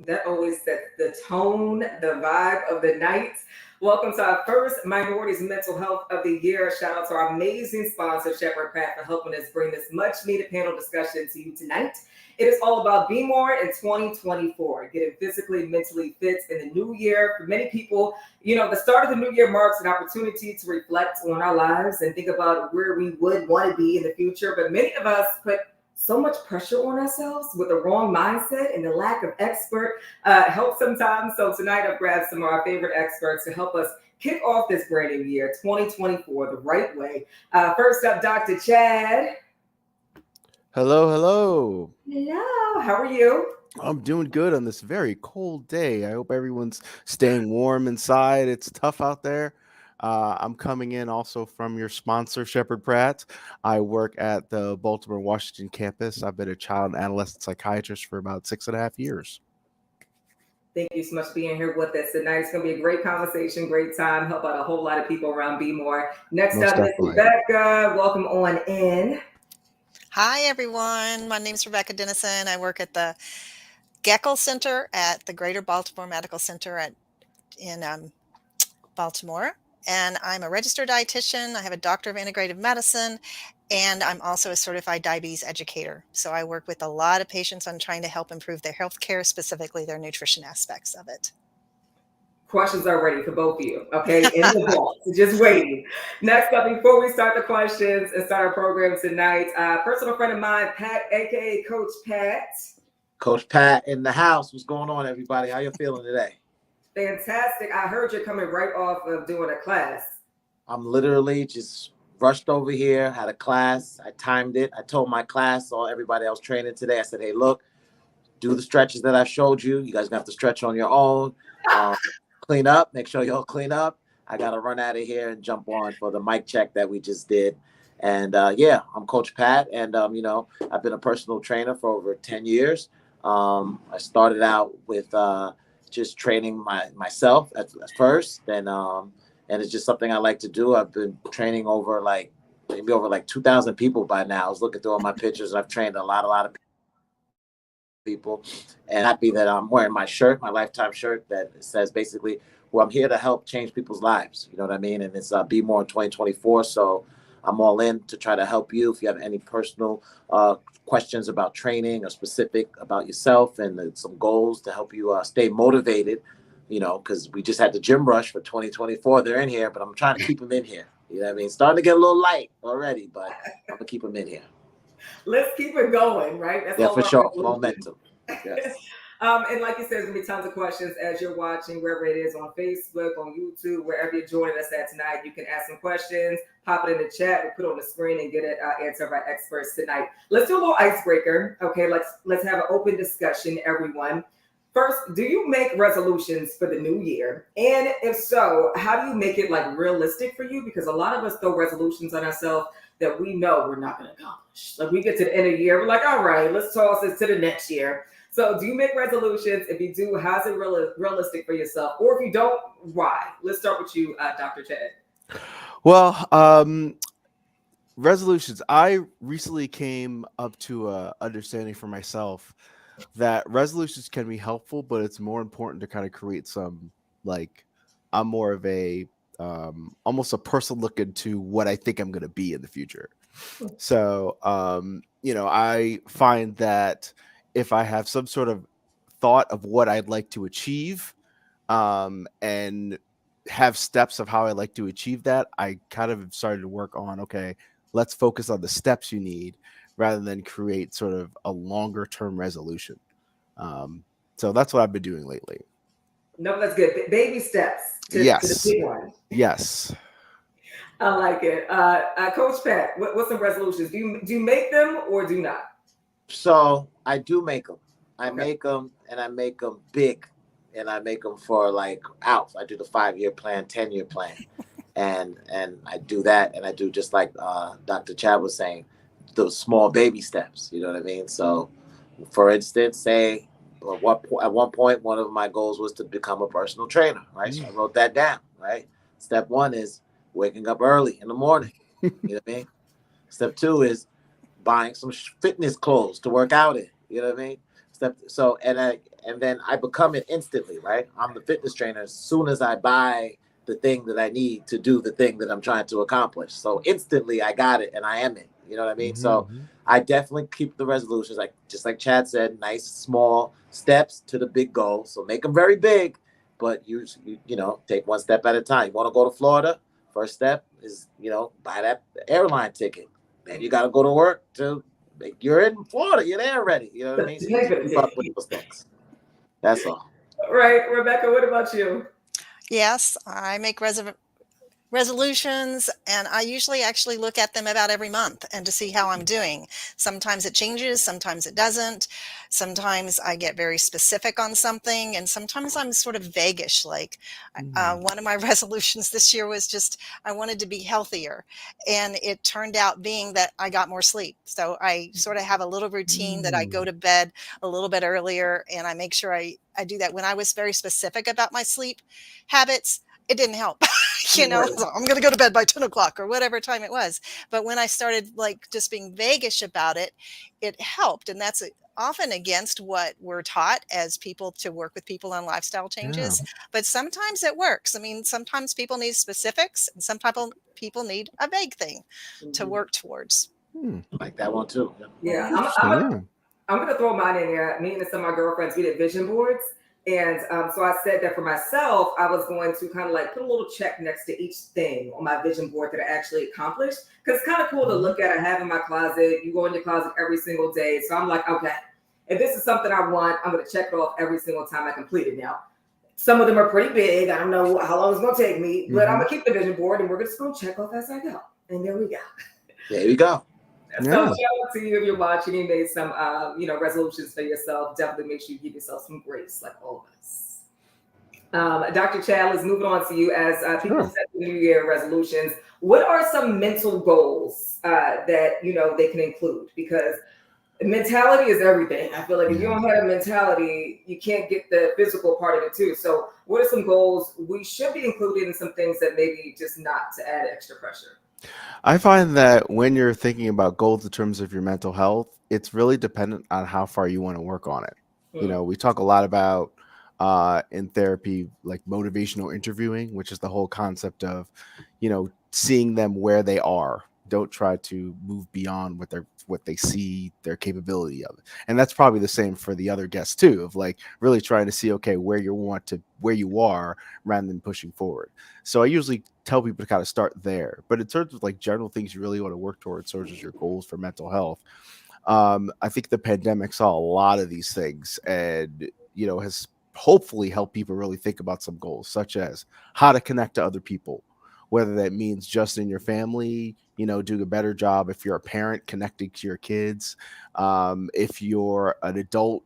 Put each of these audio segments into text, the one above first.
That always sets the tone, the vibe of the night. Welcome to our first Minorities Mental Health of the Year. Shout out to our amazing sponsor, Sheppard Pratt, for helping us bring this much needed panel discussion to you tonight. It is all about Be More in 2024, getting physically, mentally fit in the new year. For many people, the start of the new year marks an opportunity to reflect on our lives and think about where we would want to be in the future. But many of us put so much pressure on ourselves with the wrong mindset and the lack of expert help sometimes. So tonight I've grabbed some of our favorite experts to help us kick off this brand new year, 2024, the right way. First up, Dr. Chad. Hello, hello. Hello, how are you? I'm doing good on this very cold day. I hope everyone's staying warm inside. It's tough out there. I'm coming in also from your sponsor, Sheppard Pratt. I work at the Baltimore, Washington campus. I've been a child and adolescent psychiatrist for about 6.5 years. Thank you so much for being here with us tonight. It's going to be a great conversation, great time, help out a whole lot of people around Be More. Next Most up, Miss definitely. Rebecca. Welcome on in. Hi, everyone. My name is Rebecca Denison. I work at the Geckel Center at the Greater Baltimore Medical Center in Baltimore. And I'm a registered dietitian. I have a doctor of integrative medicine, and I'm also a certified diabetes educator. So I work with a lot of patients on trying to help improve their health care, specifically their nutrition aspects of it. Questions are ready for both of you, okay? In the box, just waiting. Next up, before we start the questions and start our program tonight, personal friend of mine, Pat, aka Coach Pat. Coach Pat in the house. What's going on, everybody? How you feeling today? Fantastic. I heard you're coming right off of doing a class. I'm literally just rushed over here, had a class. I timed it. I told my class, or everybody else training today, I said, hey, look, do the stretches that I showed you. You guys have to stretch on your own. Clean up. Make sure you all clean up. I got to run out of here and jump on for the mic check that we just did. And I'm Coach Pat. And, I've been a personal trainer for over 10 years. I started out with just training myself at first. And it's just something I like to do. I've been training over maybe over 2,000 people by now. I was looking through all my pictures. I've trained a lot of people, and happy that I'm wearing my shirt, my lifetime shirt that says basically, well, I'm here to help change people's lives. You know what I mean? And it's Be More in 2024. So I'm all in to try to help you. If you have any personal questions about training or specific about yourself and some goals to help you stay motivated, because we just had the gym rush for 2024. They're in here, but I'm trying to keep them in here. You know what I mean? Starting to get a little light already, but I'm gonna keep them in here. Let's keep it going, right? That's for sure. Momentum. Yes. And like you said, there's gonna be tons of questions as you're watching, wherever it is, on Facebook, on YouTube, wherever you're joining us at tonight. You can ask some questions, pop it in the chat, we'll put it on the screen and get it answered by experts tonight. Let's do a little icebreaker. Okay, let's have an open discussion, everyone. First, do you make resolutions for the new year? And if so, how do you make it realistic for you? Because a lot of us throw resolutions on ourselves that we know we're not going to accomplish. We get to the end of the year, we're like, all right, let's toss this to the next year. So do you make resolutions? If you do, how's it realistic for yourself? Or if you don't, why? Let's start with you, Dr. Chad. Well, resolutions. I recently came up to a understanding for myself that resolutions can be helpful, but it's more important to kind of create some, I'm more of a almost a personal look into what I think I'm going to be in the future. So, I find that if I have some sort of thought of what I'd like to achieve, and have steps of how I like to achieve that, I kind of started to work on, okay, let's focus on the steps you need rather than create sort of a longer term resolution. So that's what I've been doing lately. No, that's good. Baby steps to the big one. Yes. I like it. Coach Pat, what's some resolutions? Do you make them or do not? So I do make them. I make them, and I make them big, and I make them for out. I do the 5-year plan, 10-year plan, and I do that, and I do just like Dr. Chad was saying, those small baby steps. You know what I mean? So, for instance, say at one point, one of my goals was to become a personal trainer, right? So I wrote that down, right? Step 1 is waking up early in the morning. You know what I mean? Step 2 is buying some fitness clothes to work out in. You know what I mean? And then I become it instantly, right? I'm the fitness trainer as soon as I buy the thing that I need to do the thing that I'm trying to accomplish. So instantly I got it and I am it. You know what I mean? So I definitely keep the resolutions, like just like Chad said, nice small steps to the big goal. So make them very big, but you know, take one step at a time. You want to go to Florida? First step is, you know, buy that airline ticket. Then you got to go to work to you're in Florida. You're there already. You know what I mean? So you keep up with those things. That's all. Right, Rebecca. What about you? Yes, I make resolutions, and I usually actually look at them about every month and to see how I'm doing. Sometimes it changes, sometimes it doesn't. Sometimes I get very specific on something, and sometimes I'm sort of vaguish. Like one of my resolutions this year was just I wanted to be healthier, and it turned out being that I got more sleep. So I sort of have a little routine that I go to bed a little bit earlier, and I make sure I do that. When I was very specific about my sleep habits, it didn't help. You know, so I'm going to go to bed by 10 o'clock or whatever time it was. But when I started like just being vaguish about it, it helped. And that's often against what we're taught as people to work with people on lifestyle changes. But sometimes it works. I mean, sometimes people need specifics and some people need a vague thing to work towards. Like that one too. Yeah, I'm going to throw mine in there. Me and some of my girlfriends, we did vision boards. And so I said that for myself, I was going to kind of like put a little check next to each thing on my vision board that I actually accomplished. Because it's kind of cool to look at. I have in my closet. You go in your closet every single day. So I'm like, okay, if this is something I want, I'm going to check it off every single time I complete it now. Some of them are pretty big. I don't know how long it's going to take me, but I'm going to keep the vision board and we're just going to check off as I go. And there we go. There we go. So shout out to you if you're watching. You made some, resolutions for yourself. Definitely make sure you give yourself some grace, like all of us. Dr. Chad, let's move on to you. As people set the New Year resolutions, what are some mental goals that they can include? Because mentality is everything. I feel like if you don't have a mentality, you can't get the physical part of it too. So, what are some goals we should be included in? Some things that maybe just not to add extra pressure. I find that when you're thinking about goals in terms of your mental health, it's really dependent on how far you want to work on it. You know, we talk a lot about in therapy, like motivational interviewing, which is the whole concept of, seeing them where they are. Don't try to move beyond what they see their capability of. And that's probably the same for the other guests too, of like really trying to see, okay, where you are rather than pushing forward. So I usually tell people to kind of start there. But in terms of like general things you really want to work towards, such as your goals for mental health, I think the pandemic saw a lot of these things and, has hopefully helped people really think about some goals, such as how to connect to other people, whether that means just in your family, doing a better job if you're a parent connecting to your kids, if you're an adult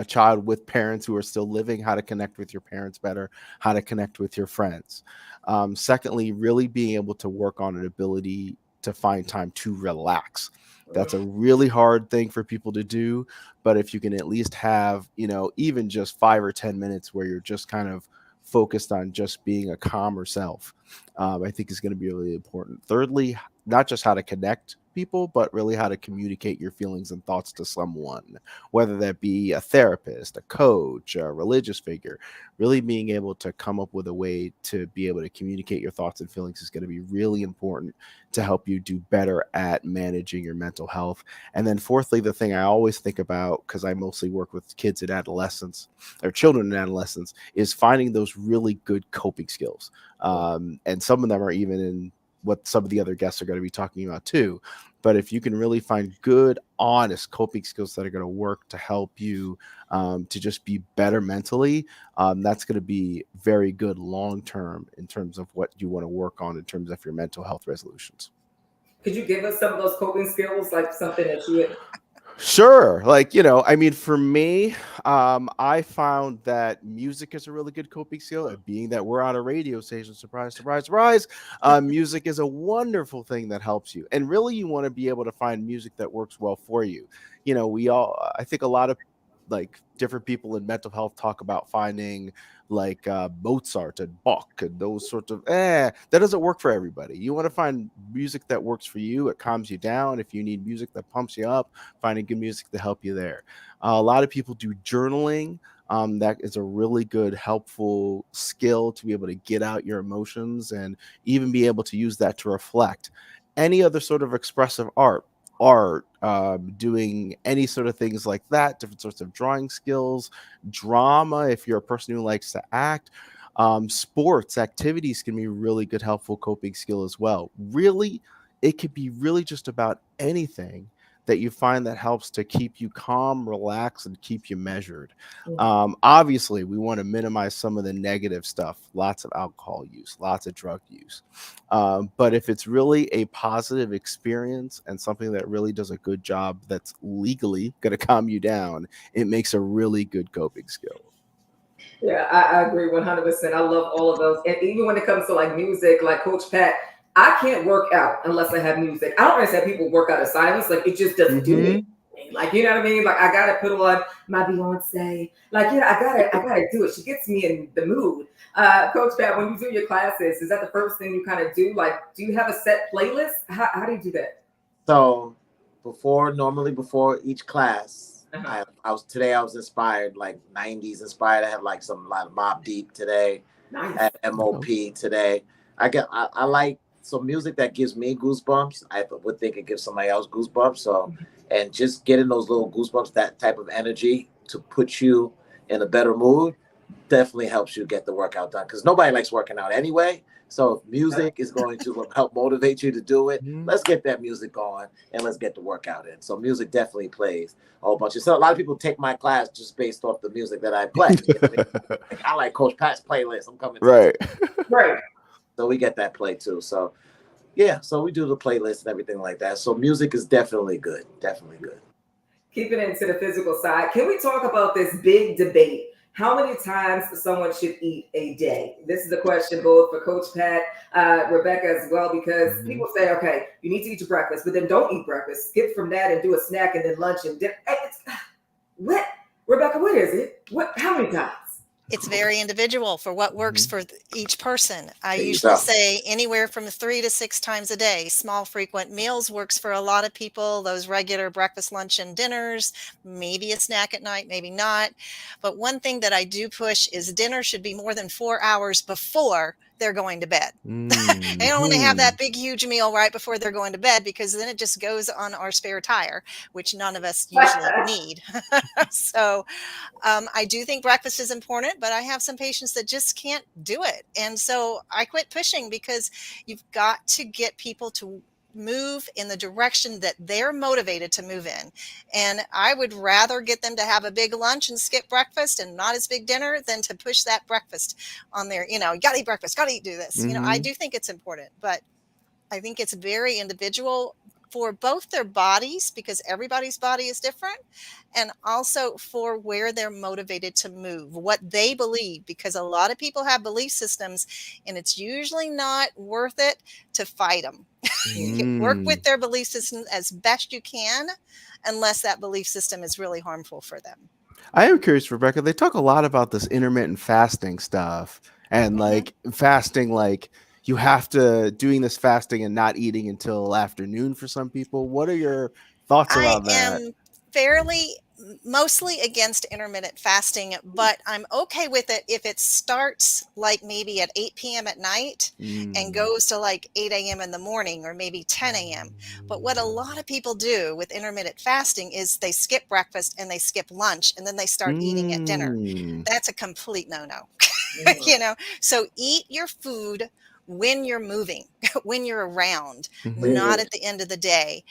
child with parents who are still living, how to connect with your parents better, how to connect with your friends. Secondly, really being able to work on an ability to find time to relax. That's a really hard thing for people to do, but if you can at least have, even just 5 or 10 minutes where you're just kind of focused on just being a calmer self, I think is going to be really important. Thirdly, not just how to connect people, but really how to communicate your feelings and thoughts to someone, whether that be a therapist, a coach, a religious figure. Really being able to come up with a way to be able to communicate your thoughts and feelings is going to be really important to help you do better at managing your mental health. And then fourthly, the thing I always think about, because I mostly work with kids and adolescents or children and adolescents, is finding those really good coping skills. And some of them are even in what some of the other guests are going to be talking about too. But if you can really find good, honest coping skills that are going to work to help you to just be better mentally, that's going to be very good long-term in terms of what you want to work on in terms of your mental health resolutions. Could you give us some of those coping skills, like something that you would? Sure. For me, I found that music is a really good coping skill. And being that we're on a radio station, surprise, surprise, surprise, music is a wonderful thing that helps you. And really, you want to be able to find music that works well for you. I think a lot of like different people in mental health talk about finding like Mozart and Bach and those sorts of that doesn't work for everybody. You want to find music that works for you. It calms you down. If you need music that pumps you up, finding good music to help you there. A lot of people do journaling. That is a really good, helpful skill to be able to get out your emotions and even be able to use that to reflect. Any other sort of expressive art, doing any sort of things like that, different sorts of drawing skills, drama, if you're a person who likes to act, sports, activities can be really good, helpful coping skill as well. Really, it could be really just about anything that you find that helps to keep you calm, relaxed, and keep you measured. Obviously, we want to minimize some of the negative stuff, lots of alcohol use, lots of drug use. But if it's really a positive experience and something that really does a good job that's legally going to calm you down, it makes a really good coping skill. Yeah, I agree 100%. I love all of those. And even when it comes to like music, like Coach Pat, I can't work out unless I have music. I don't understand people work out in silence. Like it just doesn't do it. Like, you know what I mean? Like I gotta put on my Beyonce. Like, yeah, I gotta do it. She gets me in the mood. Coach Pat, when you do your classes, is that the first thing you kind of do? Like, do you have a set playlist? How do you do that? So normally before each class, I was inspired, like 90s inspired. I have like a lot of Mobb Deep today. Nice. I have MOP today. I like some music that gives me goosebumps. I would think it gives somebody else goosebumps. So, and just getting those little goosebumps, that type of energy to put you in a better mood, definitely helps you get the workout done. Because nobody likes working out anyway. So if music is going to help motivate you to do it, let's get that music going and let's get the workout in. So music definitely plays a whole bunch. So a lot of people take my class just based off the music that I play. I like Coach Pat's playlist. I'm coming. Right. Right. So we get that play too. So yeah, so we do the playlist and everything like that. So music is definitely good. Definitely good. Keeping it into the physical side, can we talk about this big debate? How many times someone should eat a day? This is a question both for Coach Pat, Rebecca as well, because people say, okay, you need to eat your breakfast, but then don't eat breakfast. Skip from that and do a snack and then lunch and dinner. What? Rebecca, what is it? How many times? It's very individual for what works for each person. I usually say anywhere from 3 to 6 times a day. Small, frequent meals works for a lot of people. Those regular breakfast, lunch, and dinners, maybe a snack at night, maybe not. But one thing that I do push is dinner should be more than 4 hours before they're going to bed. They don't want to have that big, huge meal right before they're going to bed, because then it just goes on our spare tire, which none of us usually need. So I do think breakfast is important, but I have some patients that just can't do it. And so I quit pushing, because you've got to get people to move in the direction that they're motivated to move in. And I would rather get them to have a big lunch and skip breakfast and not as big dinner than to push that breakfast on there. You got to eat breakfast, got to do this. I do think it's important, but I think it's very individual for both their bodies, because everybody's body is different, and also for where they're motivated to move, what they believe, because a lot of people have belief systems and it's usually not worth it to fight them. Work with their belief system as best you can, unless that belief system is really harmful for them. I am curious, Rebecca, they talk a lot about this intermittent fasting stuff and like fasting, like you have to doing this fasting and not eating until afternoon for some people. What are your thoughts about that? I am fairly mostly against intermittent fasting, but I'm okay with it if it starts like maybe at 8 p.m. at night and goes to like 8 a.m. in the morning, or maybe 10 a.m. But what a lot of people do with intermittent fasting is they skip breakfast and they skip lunch and then they start eating at dinner. That's a complete no-no. So eat your food when you're moving, when you're around, not at the end of the day.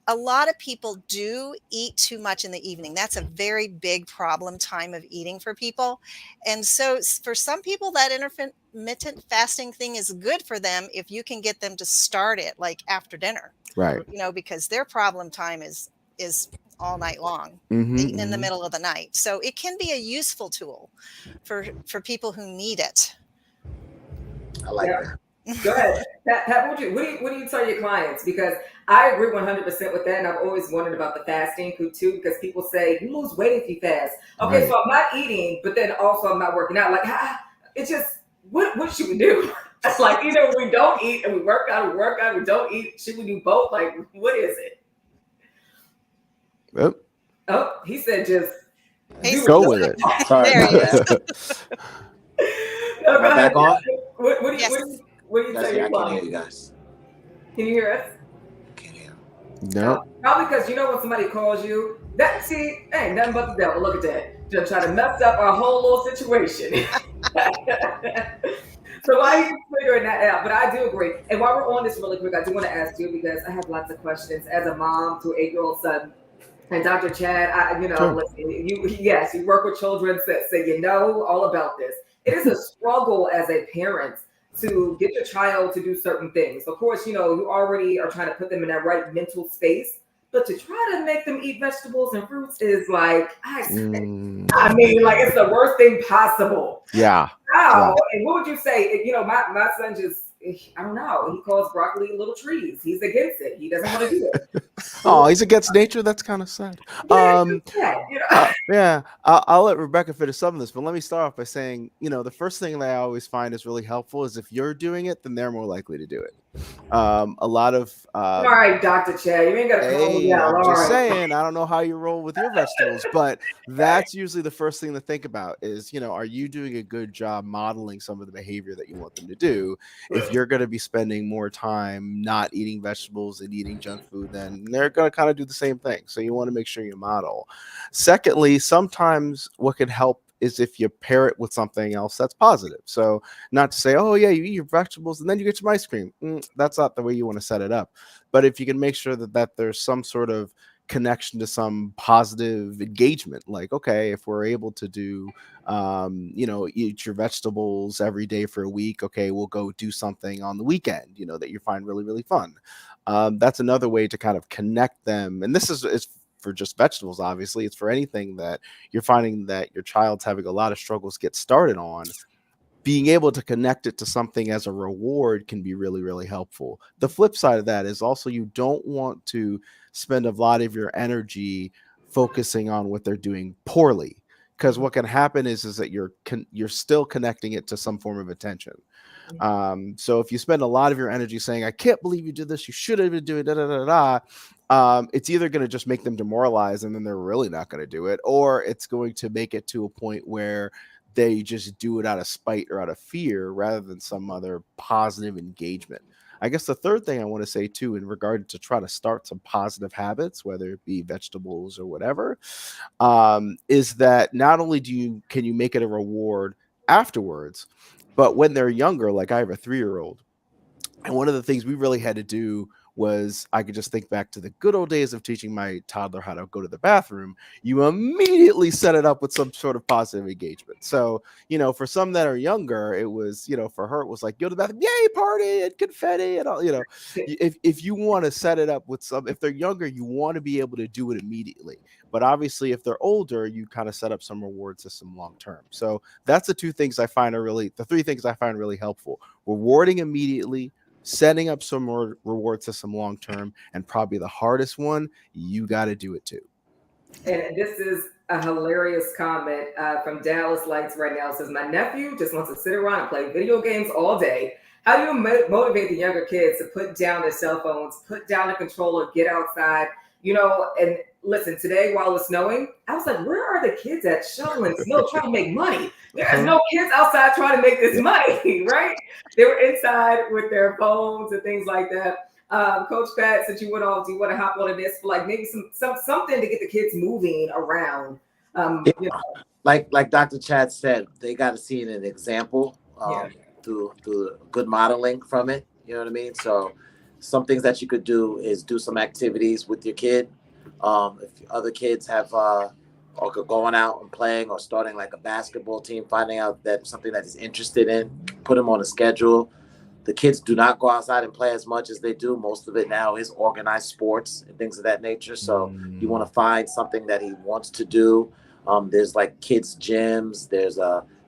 A lot of people do eat too much in the evening. That's a very big problem time of eating for people. And so for some people, that intermittent fasting thing is good for them if you can get them to start it like after dinner. Right. Because their problem time is all night long, eating in the middle of the night. So it can be a useful tool for people who need it. I like that. Go ahead. Pat, what do you tell your clients? Because I agree 100% with that. And I've always wondered about the fasting food too, because people say you lose weight if you fast. Okay, Right. so I'm not eating, but then also I'm not working out. Like, it's just, what should we do? It's like either we don't eat and we work out, we don't eat. Should we do both? Like, what is it? Yep. Oh, he said just Go with it. Sorry There about he is. that. No, Am I back on? What do you Yes. what do you Guys, say? I You're can't hear lying? you guys. Can you hear us? Can't hear. No. Probably because you know when somebody calls you, ain't nothing but the devil. Look at that. Just try to mess up our whole little situation. So while he's figuring that out, but I do agree. And while we're on this really quick, I do want to ask you because I have lots of questions as a mom to an 8-year-old son. And Dr. Chad, Sure. listen, you work with children, so you know all about this. It is a struggle as a parent to get your child to do certain things. Of course, you already are trying to put them in that right mental space, but to try to make them eat vegetables and fruits is like, like it's the worst thing possible. Yeah. Wow. And what would you say? My son just, I don't know. He calls broccoli little trees. He's against it. He doesn't want to do it. Oh, he's against nature. That's kind of sad. Yeah. I'll let Rebecca finish some of this, but let me start off by saying, the first thing that I always find is really helpful is if you're doing it, then they're more likely to do it. A lot of all right, Dr. Chad, you ain't got to call me out. I'm All just right. saying, I don't know how you roll with your vegetables, but that's usually the first thing to think about is, are you doing a good job modeling some of the behavior that you want them to do? If you're going to be spending more time not eating vegetables and eating junk food, then they're going to kind of do the same thing. So you want to make sure you model. Secondly, sometimes what could help is if you pair it with something else that's positive. So not to say, oh yeah, you eat your vegetables and then you get some ice cream. That's not the way you want to set it up. But if you can make sure that there's some sort of connection to some positive engagement, like, okay, if we're able to do, eat your vegetables every day for a week, okay, we'll go do something on the weekend, that you find really, really fun. That's another way to kind of connect them. And this is for just vegetables, obviously. It's for anything that you're finding that your child's having a lot of struggles get started on. Being able to connect it to something as a reward can be really, really helpful. The flip side of that is also you don't want to spend a lot of your energy focusing on what they're doing poorly, because what can happen is that you're still connecting it to some form of attention. So if you spend a lot of your energy saying, I can't believe you did this, you should have been doing it's either going to just make them demoralized and then they're really not going to do it, or it's going to make it to a point where they just do it out of spite or out of fear rather than some other positive engagement. I guess the third thing I want to say too, in regard to try to start some positive habits, whether it be vegetables or whatever, is that not only can you make it a reward afterwards, but when they're younger, like I have a 3-year-old, and one of the things we really had to do was I could just think back to the good old days of teaching my toddler how to go to the bathroom. You immediately set it up with some sort of positive engagement. So, for some that are younger, it was, for her, it was like, go to the bathroom, yay, party and confetti and all, if you want to set it up with if they're younger, you want to be able to do it immediately. But obviously, if they're older, you kind of set up some reward system long-term. So that's the three things I find really helpful: rewarding immediately, setting up some more reward system long term, and probably the hardest one, you got to do it too. And this is a hilarious comment from Dallas Lights right now. It says, my nephew just wants to sit around and play video games all day. How do you motivate the younger kids to put down their cell phones, put down the controller, get outside? And listen, today while it's snowing, I was like, where are the kids at shoveling snow trying to make money? There's no kids outside trying to make this money, right? They were inside with their phones and things like that. Coach Pat, since you went off, do you want to hop on this for like maybe something to get the kids moving around? Like Dr. Chad said, they got to see an example through good modeling from it. You know what I mean? So some things that you could do is do some activities with your kid. If other kids have or going out and playing or starting like a basketball team, finding out that something that he's interested in, put them on a schedule. The kids do not go outside and play as much as they do. Most of it now is organized sports and things of that nature. So you want to find something that he wants to do. There's like kids gyms. There's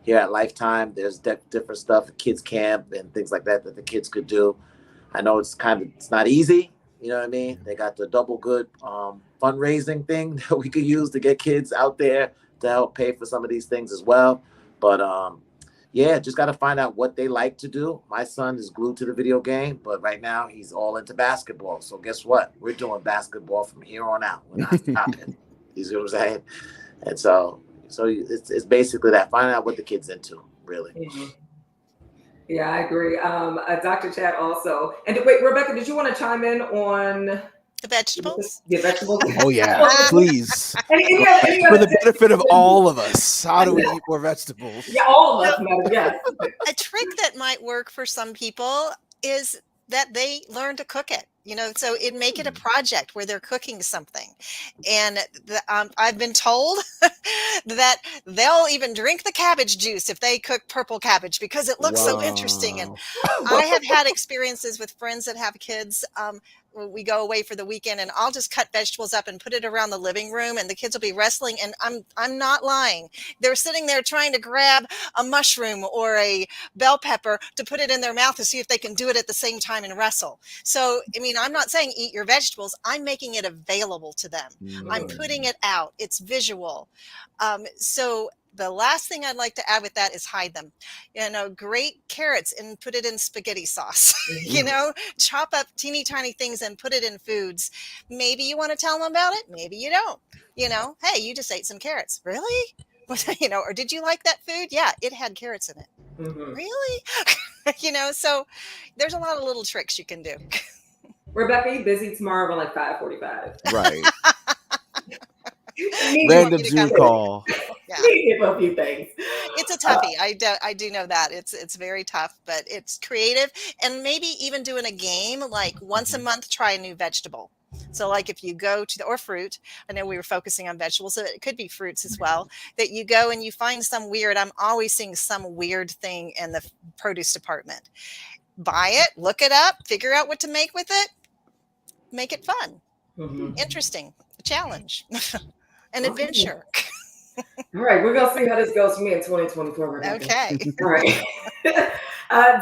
here at Lifetime, there's different stuff, kids camp and things like that the kids could do. I know it's not easy, You know what I mean? They got the double good fundraising thing that we could use to get kids out there to help pay for some of these things as well. But yeah, just got to find out what they like to do. My son is glued to the video game, but right now he's all into basketball. So guess what? We're doing basketball from here on out. We're not stopping. You see what I'm saying? And so it's basically that, finding out what the kid's into, really. Mm-hmm. Yeah, I agree. Dr. Chad also. And wait, Rebecca, did you want to chime in on the vegetables? The vegetables? Oh yeah, please. Any For the benefit of all of us, how do we eat more vegetables? Yeah, all of us, madam. Yes. A trick that might work for some people is that they learn to cook it. So make it a project where they're cooking something. And I've been told that they'll even drink the cabbage juice if they cook purple cabbage because it looks so interesting. And I have had experiences with friends that have kids. We go away for the weekend and I'll just cut vegetables up and put it around the living room and the kids will be wrestling. And I'm not lying. They're sitting there trying to grab a mushroom or a bell pepper to put it in their mouth to see if they can do it at the same time and wrestle. So, I'm not saying eat your vegetables. I'm making it available to them. I'm putting it out. It's visual. So the last thing I'd like to add with that is hide them. Grate carrots and put it in spaghetti sauce. Chop up teeny tiny things and put it in foods. Maybe you want to tell them about it. Maybe you don't. Hey, you just ate some carrots. Really? Or did you like that food? Yeah, it had carrots in it. Mm-hmm. Really? So there's a lot of little tricks you can do. Rebecca, you busy tomorrow around like 5:45? Right. Random Zoom call. Yeah. A few things. It's a toughie. I do know that it's very tough, but it's creative. And maybe even doing a game like once a month, try a new vegetable. So like if you go to or fruit, I know we were focusing on vegetables, so it could be fruits as well, that you go and you find some weird, I'm always seeing some weird thing in the produce department. Buy it, look it up, figure out what to make with it, make it fun, interesting, a challenge, an adventure. All right, we're going to see how this goes for me in 2024. Rebecca. Okay. All right.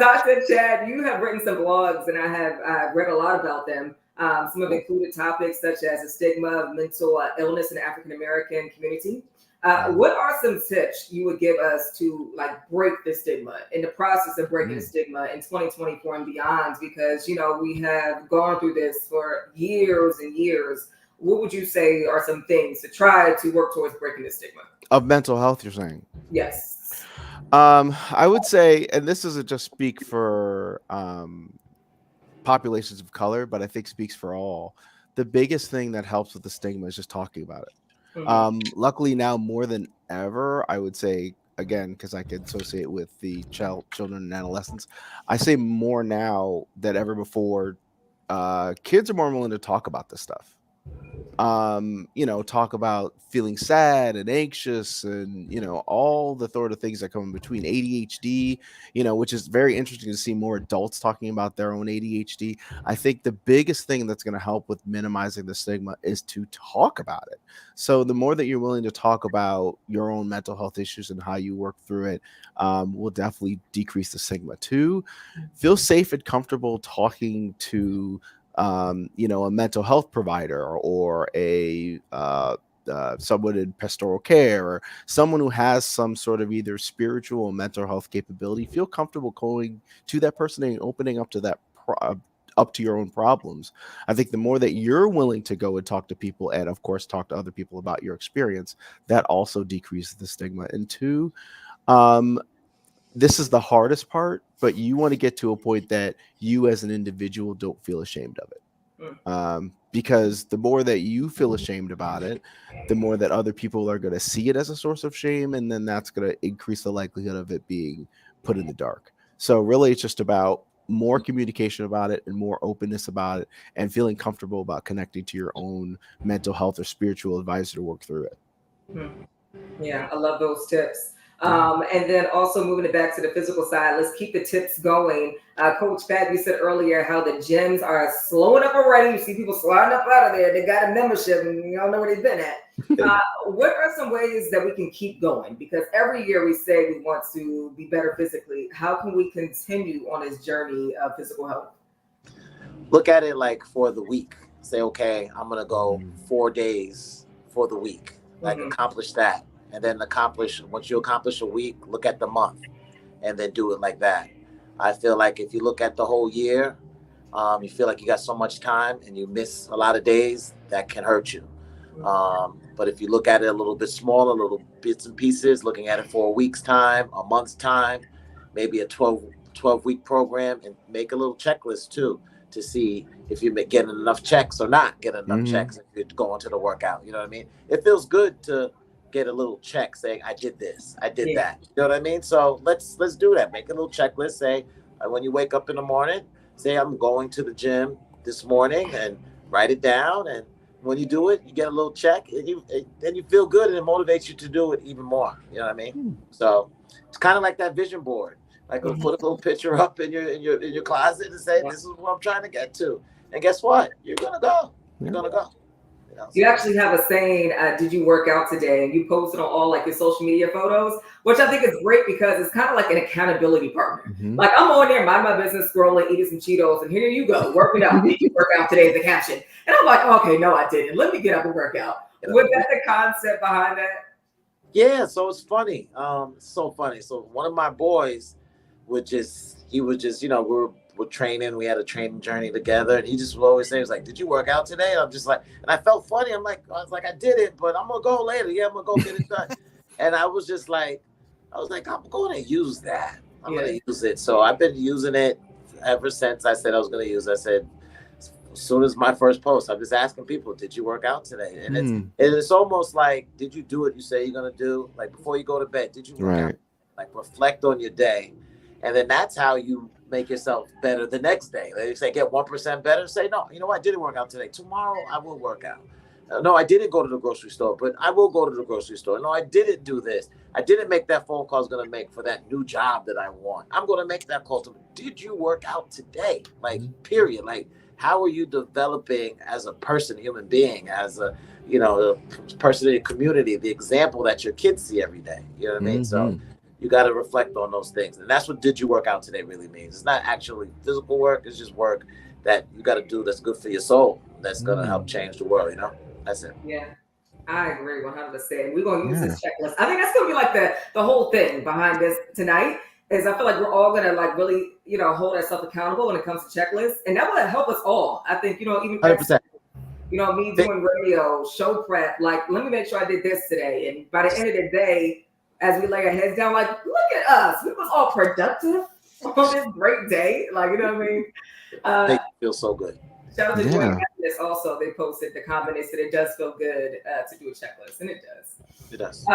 Dr. Chad, you have written some blogs, and I have read a lot about them. Some have included topics such as the stigma of mental illness in the African-American community. What are some tips you would give us to break the stigma, in the process of breaking the stigma in 2024 and beyond? Because, we have gone through this for years and years. What would you say are some things to try to work towards breaking the stigma? Of mental health, you're saying? Yes. I would say, and this doesn't just speak for populations of color, but I think speaks for all. The biggest thing that helps with the stigma is just talking about it. Luckily now more than ever, I would say, again, because I can associate with the children and adolescents, I say more now than ever before, kids are more willing to talk about this stuff. Talk about feeling sad and anxious and, all the sort of things that come in between. ADHD, which is very interesting to see more adults talking about their own ADHD. I think the biggest thing that's going to help with minimizing the stigma is to talk about it. So the more that you're willing to talk about your own mental health issues and how you work through it, will definitely decrease the stigma. Two, feel safe and comfortable talking to a mental health provider or a someone in pastoral care or someone who has some sort of either spiritual or mental health capability. Feel comfortable going to that person and opening up to that up to your own problems. I think the more that you're willing to go and talk to people and of course talk to other people about your experience, that also decreases the stigma. And two, this is the hardest part, but you want to get to a point that you as an individual don't feel ashamed of it. Because the more that you feel ashamed about it, the more that other people are going to see it as a source of shame. And then that's going to increase the likelihood of it being put in the dark. So really it's just about more communication about it and more openness about it and feeling comfortable about connecting to your own mental health or spiritual advisor to work through it. Yeah, I love those tips. And then also moving it back to the physical side, let's keep the tips going. Coach Pat, you said earlier how the gyms are slowing up already. You see people sliding up out of there. They got a membership and you don't know where they've been at. What are some ways that we can keep going? Because every year we say we want to be better physically. How can we continue on this journey of physical health? look at it like for the week. Say, okay, I'm gonna go 4 days for the week. Like accomplish that, and then once you accomplish a week, look at the month, and then do it like that. I feel like if you look at the whole year, you feel like you got so much time and you miss a lot of days, that can hurt you. But if you look at it a little bit smaller, little bits and pieces, looking at it for a week's time, a month's time, maybe a 12-week program, and make a little checklist too to see if you're getting enough checks or not getting enough checks if you're going to the workout. You know what I mean? It feels good to get a little check saying, I did this, I did that. You know what I mean? So let's do that. Make a little checklist. Say, when you wake up in the morning, say, I'm going to the gym this morning, and write it down. And when you do it, you get a little check, and then you feel good, and it motivates you to do it even more. You know what I mean? So it's kind of like that vision board. Like put a little picture up in your closet and say, this is what I'm trying to get to. And guess what? You're gonna go. You're gonna go. You know, so. You actually have a saying, did you work out today? And you posted on all like your social media photos, which I think is great because it's kind of like an accountability partner. Like I'm on there, mind my business, scrolling, eating some Cheetos, and here you go, working out. Did you work out today? Is the caption. And I'm like, okay, no, I didn't. Let me get up and work out. Was that the concept behind that? Yeah, so it's funny. It's so funny. So one of my boys he would just, we're training. We had a training journey together, and he just would always say, he was like, did you work out today? And I'm just like, and I felt funny. I was like, I did it, but I'm gonna go later. Yeah, I'm gonna go get it done. And I was like, I'm going to use that. I'm going to use it. So I've been using it ever since I said I was going to use it. I said, as soon as my first post, I'm just asking people, did you work out today? And it's almost like, did you do what you say you're going to do? Like before you go to bed, did you work out? Like reflect on your day. And then that's how you make yourself better the next day. Like you say, get 1% better. Say, no, you know what? I didn't work out today. Tomorrow I will work out. No, I didn't go to the grocery store, but I will go to the grocery store. No, I didn't do this. I didn't make that phone call I was going to make for that new job that I want. I'm going to make that call to me. Did you work out today? Like, period. Like, how are you developing as a person, human being, as a person in the community, the example that your kids see every day? You know what I mean? So you got to reflect on those things. And that's what did you work out today really means. It's not actually physical work. It's just work that you got to do that's good for your soul. That's going to help change the world, That's it. Yeah, I agree 100%. We're going to use this checklist. I think that's going to be like the whole thing behind this tonight is I feel like we're all going to like really, hold ourselves accountable when it comes to checklists. And that will help us all. I think, even 100%. Me doing radio, show prep, like, let me make sure I did this today. And by the end of the day, as we lay our heads down, like, look at us. We was all productive on this great day. Like, you know what I mean? They feel so good. Shout out to Joy Happiness also. They posted the comment. They said it does feel good to do a checklist, and it does. It does.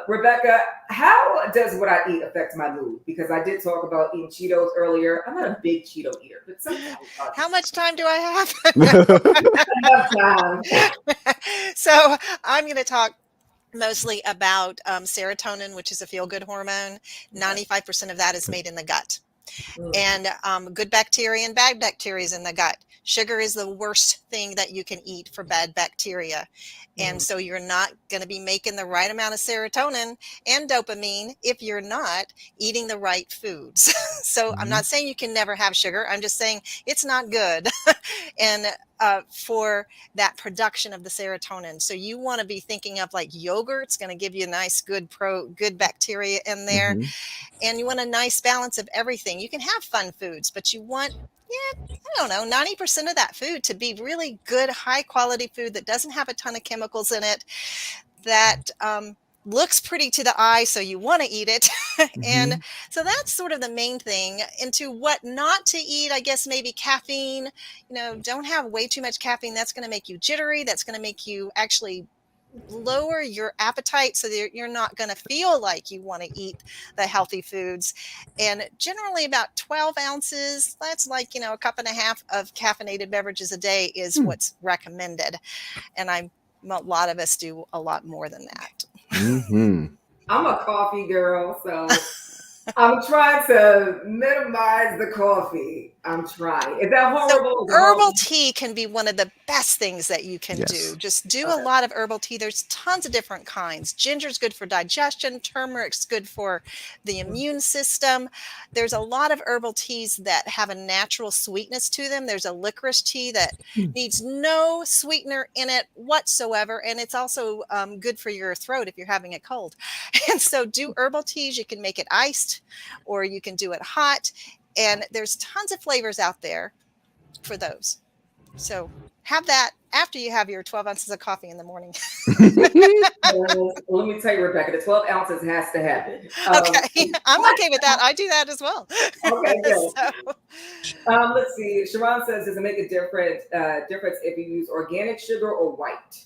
Rebecca, how does what I eat affect my mood? Because I did talk about eating Cheetos earlier. I'm not a big Cheeto eater, but sometimes. How much time do I have? Enough time. So I'm going to talk mostly about serotonin, which is a feel-good hormone. 95% of that is made in the gut. And good bacteria and bad bacteria is in the gut. Sugar is the worst thing that you can eat for bad bacteria. And so you're not going to be making the right amount of serotonin and dopamine if you're not eating the right foods. So I'm not saying you can never have sugar. I'm just saying it's not good. And for that production of the serotonin. So you want to be thinking of like yogurt's going to give you a nice good bacteria in there. And you want a nice balance of everything. You can have fun foods, but you want, 90% of that food to be really good, high quality food that doesn't have a ton of chemicals in it, that looks pretty to the eye, so you want to eat it. And so that's sort of the main thing. Into what not to eat, I guess maybe caffeine. Don't have way too much caffeine. That's going to make you jittery. That's going to make you actually lower your appetite, so that you're not going to feel like you want to eat the healthy foods. And generally about 12 ounces, that's like, a cup and a half of caffeinated beverages a day is what's recommended. And a lot of us do a lot more than that. I'm a coffee girl, so I'm trying to minimize the coffee. I'm trying. Is that horrible? So herbal tea can be one of the best things that you can Yes. do. Just do a lot of herbal tea. There's tons of different kinds. Ginger's good for digestion. Turmeric's good for the immune system. There's a lot of herbal teas that have a natural sweetness to them. There's a licorice tea that needs no sweetener in it whatsoever. And it's also good for your throat if you're having a cold. And so do herbal teas. You can make it iced or you can do it hot. And there's tons of flavors out there for those. So have that after you have your 12 ounces of coffee in the morning. Well, let me tell you, Rebecca, the 12 ounces has to happen. Okay, I'm okay with that. I do that as well. Okay, good. So, Let's see. Sharon says, does it make a difference if you use organic sugar or white?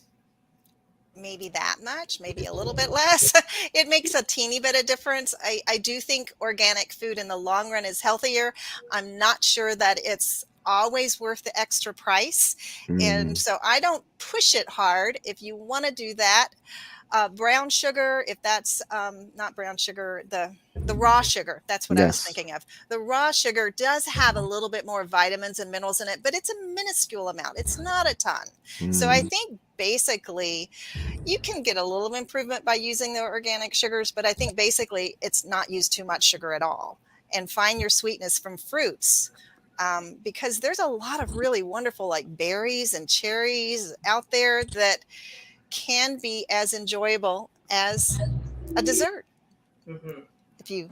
maybe that much, maybe a little bit less. It makes a teeny bit of difference. I do think organic food in the long run is healthier. I'm not sure that it's always worth the extra price. And so I don't push it hard. If you want to do that, brown sugar, if that's not brown sugar, the raw sugar, that's what I was thinking of. The raw sugar does have a little bit more vitamins and minerals in it, but it's a minuscule amount. It's not a ton. So I think basically you can get a little improvement by using the organic sugars, but I think basically it's not use too much sugar at all. And find your sweetness from fruits. Because there's a lot of really wonderful like berries and cherries out there that can be as enjoyable as a dessert. If you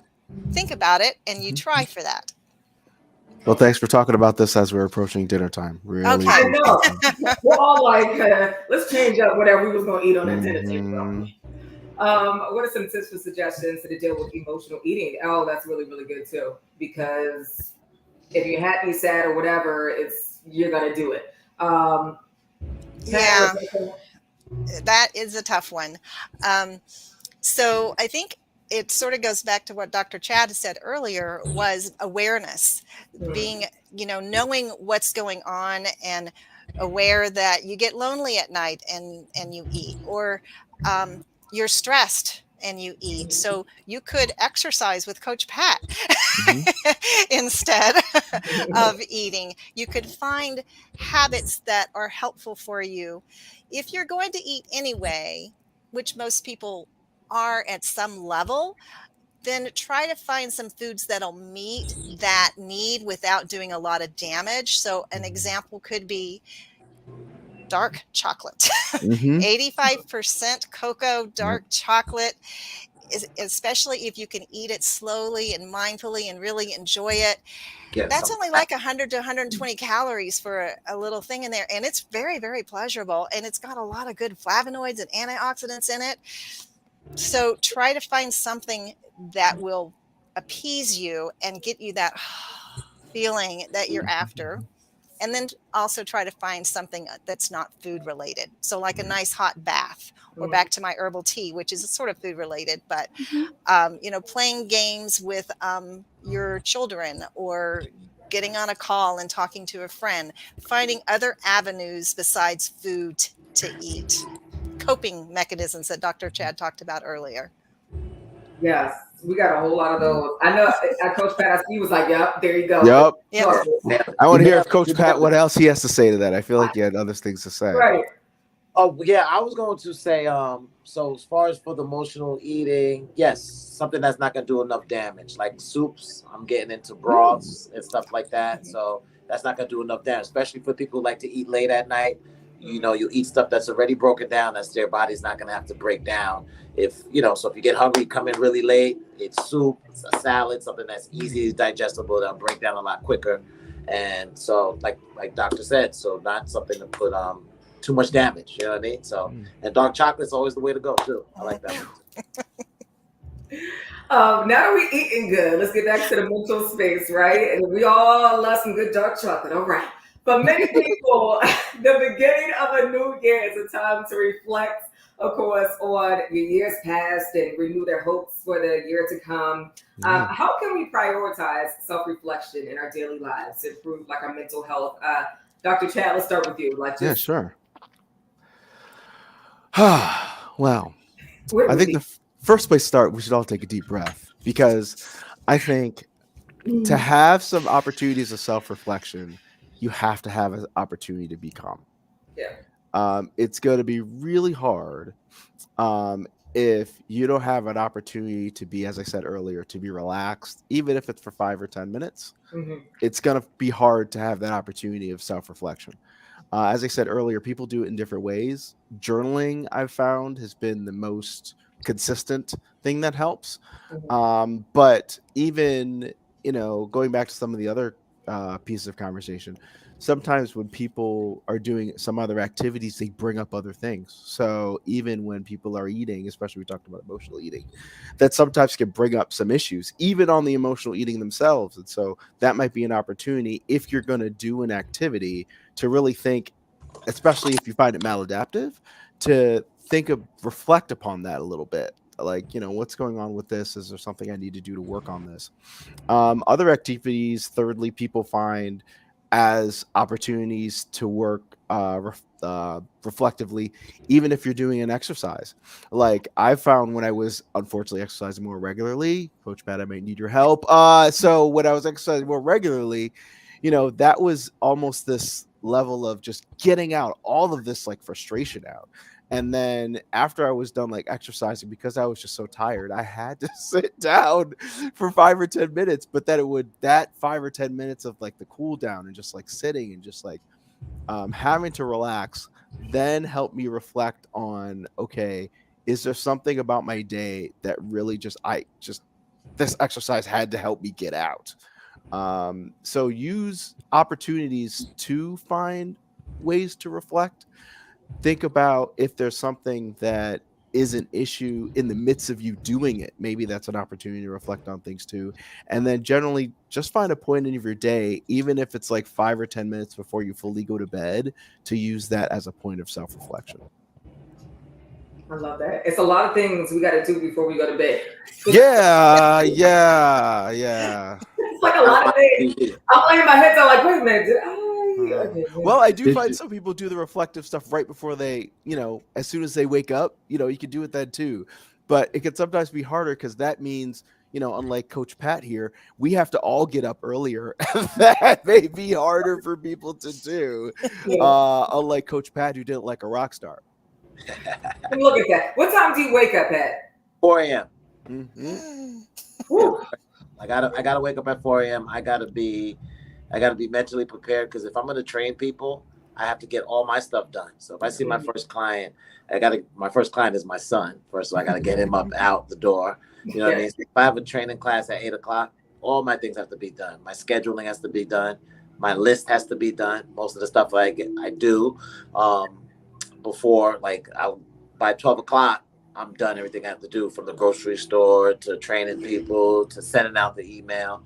think about it and you try for that. Well, thanks for talking about this as we're approaching dinner time. Really Okay. I know. We're all like, let's change up whatever we was going to eat on that dinner table. What are some tips or suggestions to deal with emotional eating? Oh, that's really, really good too. Because if you're happy, sad, or whatever, you're going to do it. Yeah, that is a tough one. So I think it sort of goes back to what Dr. Chad said earlier, was awareness, being, knowing what's going on and aware that you get lonely at night and you eat, or you're stressed and you eat. So you could exercise with Coach Pat instead of eating. You could find habits that are helpful for you. If you're going to eat anyway, which most people are at some level, then try to find some foods that'll meet that need without doing a lot of damage. So an example could be dark chocolate. 85% cocoa, dark chocolate, especially if you can eat it slowly and mindfully and really enjoy it. That's only like 100 to 120 calories for a little thing in there. And it's very, very pleasurable. And it's got a lot of good flavonoids and antioxidants in it. So try to find something that will appease you and get you that feeling that you're after. And then also try to find something that's not food related. So like a nice hot bath, or back to my herbal tea, which is sort of food related, but, playing games with your children, or getting on a call and talking to a friend, finding other avenues besides food to eat. Coping mechanisms that Dr. Chad talked about earlier. Yes, we got a whole lot of those. I know Coach Pat, he was like, yep, there you go. Yep. I want to hear if Coach Pat, what else he has to say to that. I feel like he had other things to say. Right. Oh, yeah, I was going to say, so as far as for the emotional eating, yes, something that's not going to do enough damage, like soups. I'm getting into broths and stuff like that. So that's not going to do enough damage, especially for people who like to eat late at night. You eat stuff that's already broken down, that's their body's not going to have to break down. So if you get hungry, come in really late, it's soup, it's a salad, something that's easy, digestible, that'll break down a lot quicker. And so like Doctor said, so not something to put too much damage, you know what I mean? So, and dark chocolate's always the way to go too. I like that one too. Now that we're eating good, let's get back to the mental space, right? And we all love some good dark chocolate, all right. For many people, the beginning of a new year is a time to reflect, of course, on your years past and renew their hopes for the year to come. How can we prioritize self-reflection in our daily lives to improve like our mental health? Dr. Chad, let's start with you. Yeah, sure. Well, I think the first place to start, we should all take a deep breath, because I think to have some opportunities of self-reflection, you have to have an opportunity to be calm. Yeah. It's going to be really hard if you don't have an opportunity to be, as I said earlier, to be relaxed, even if it's for 5 or 10 minutes. It's going to be hard to have that opportunity of self-reflection. As I said earlier, people do it in different ways. Journaling, I've found, has been the most consistent thing that helps. But even, going back to some of the other pieces of conversation, sometimes when people are doing some other activities, they bring up other things. So even when people are eating, especially we talked about emotional eating, that sometimes can bring up some issues, even on the emotional eating themselves. And so that might be an opportunity, if you're going to do an activity, to really think, especially if you find it maladaptive, to reflect upon that a little bit. Like, what's going on with this? Is there something I need to do to work on this? Other activities, thirdly, people find as opportunities to work reflectively, even if you're doing an exercise. Like I found when I was unfortunately exercising more regularly, Coach Pat, I might need your help. So when I was exercising more regularly, that was almost this level of just getting out all of this like frustration out. And then after I was done like exercising, because I was just so tired, I had to sit down for 5 or 10 minutes. But then that 5 or 10 minutes of like the cool down and just like sitting and just like having to relax, then helped me reflect on, okay, is there something about my day that really this exercise had to help me get out? So use opportunities to find ways to reflect. Think about if there's something that is an issue in the midst of you doing it. Maybe that's an opportunity to reflect on things too. And then generally just find a point in your day, even if it's like 5 or 10 minutes before you fully go to bed, to use that as a point of self-reflection. I love that. It's a lot of things we got to do before we go to bed. Yeah. It's like a lot of things. I'm laying my head down like, wait a minute. Well, I do find some people do the reflective stuff right before they, as soon as they wake up, you can do it then too. But it can sometimes be harder because that means, unlike Coach Pat here, we have to all get up earlier. That may be harder for people to do. Unlike Coach Pat, who did it like a rock star. Look at that. What time do you wake up at? 4 a.m. Mm-hmm. I gotta wake up at 4 a.m. I gotta be mentally prepared, because if I'm gonna train people, I have to get all my stuff done. So if I see my first client, my first client is my son first, so I gotta get him up out the door. You know what I mean? If I have a training class at 8 o'clock, all my things have to be done. My scheduling has to be done. My list has to be done. Most of the stuff I do before, by 12 o'clock, I'm done everything I have to do, from the grocery store to training people to sending out the email.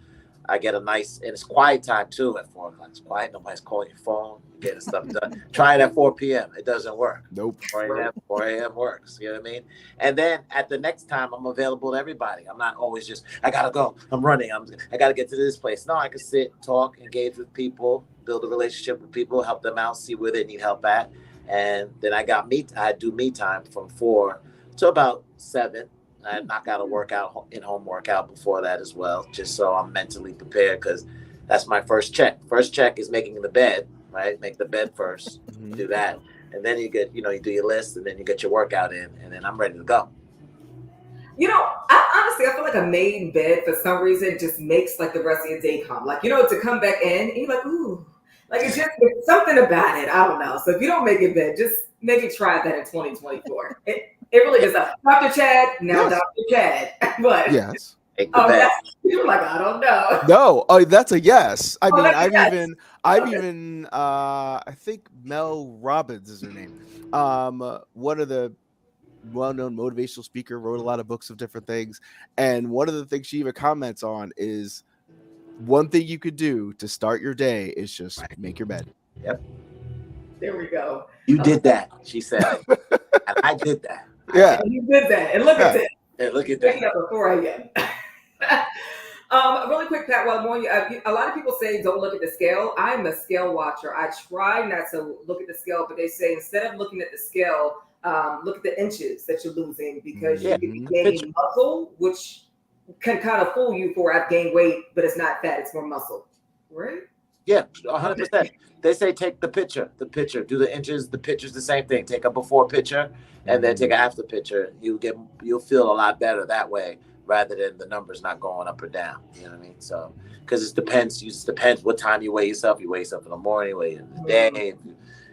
I get and it's quiet time too at 4 o'clock. It's quiet. Nobody's calling your phone. You're getting stuff done. Try it at 4 p.m. It doesn't work. Nope. 4 a.m. works. You know what I mean? And then at the next time, I'm available to everybody. I'm not always just, I got to go. I'm running. I got to get to this place. No, I can sit, talk, engage with people, build a relationship with people, help them out, see where they need help at. And then I do me time from 4 to about 7. I knock out a in-home workout before that as well, just so I'm mentally prepared, because that's my first check. First check is making the bed, right? Make the bed first, do that. And then you get, you do your list, and then you get your workout in, and then I'm ready to go. I feel like a made bed for some reason just makes like the rest of your day calm. Like, to come back in, and you're like, ooh. Like, it's just something about it. I don't know. So if you don't make it bed, just maybe try that in 2024. It really does. Dr. Chad, now yes. Dr. Chad. But yes. You're like, I don't know. No, that's a yes. I mean, I've Okay. even I think Mel Robbins is her name. One of the well-known motivational speaker, wrote a lot of books of different things. And one of the things she even comments on is, one thing you could do to start your day is just make your bed. Yep. There we go. You did that, she said. And I did that. Yeah. And you did that. And look at it. And look at that. Waking up at 4 a.m. Really quick, Pat, while I'm on you, a lot of people say don't look at the scale. I'm a scale watcher. I try not to look at the scale, but they say instead of looking at the scale, look at the inches that you're losing, because you can gain muscle, which can kind of fool you for I've gained weight, but it's not fat, it's more muscle, right? Yeah, 100%. They say take the picture, do the inches. The picture's the same thing. Take a before picture and then take an after picture. You'll feel a lot better that way rather than the numbers not going up or down. You know what I mean? So because it depends what time you weigh yourself. You weigh yourself in the morning, weigh in the day.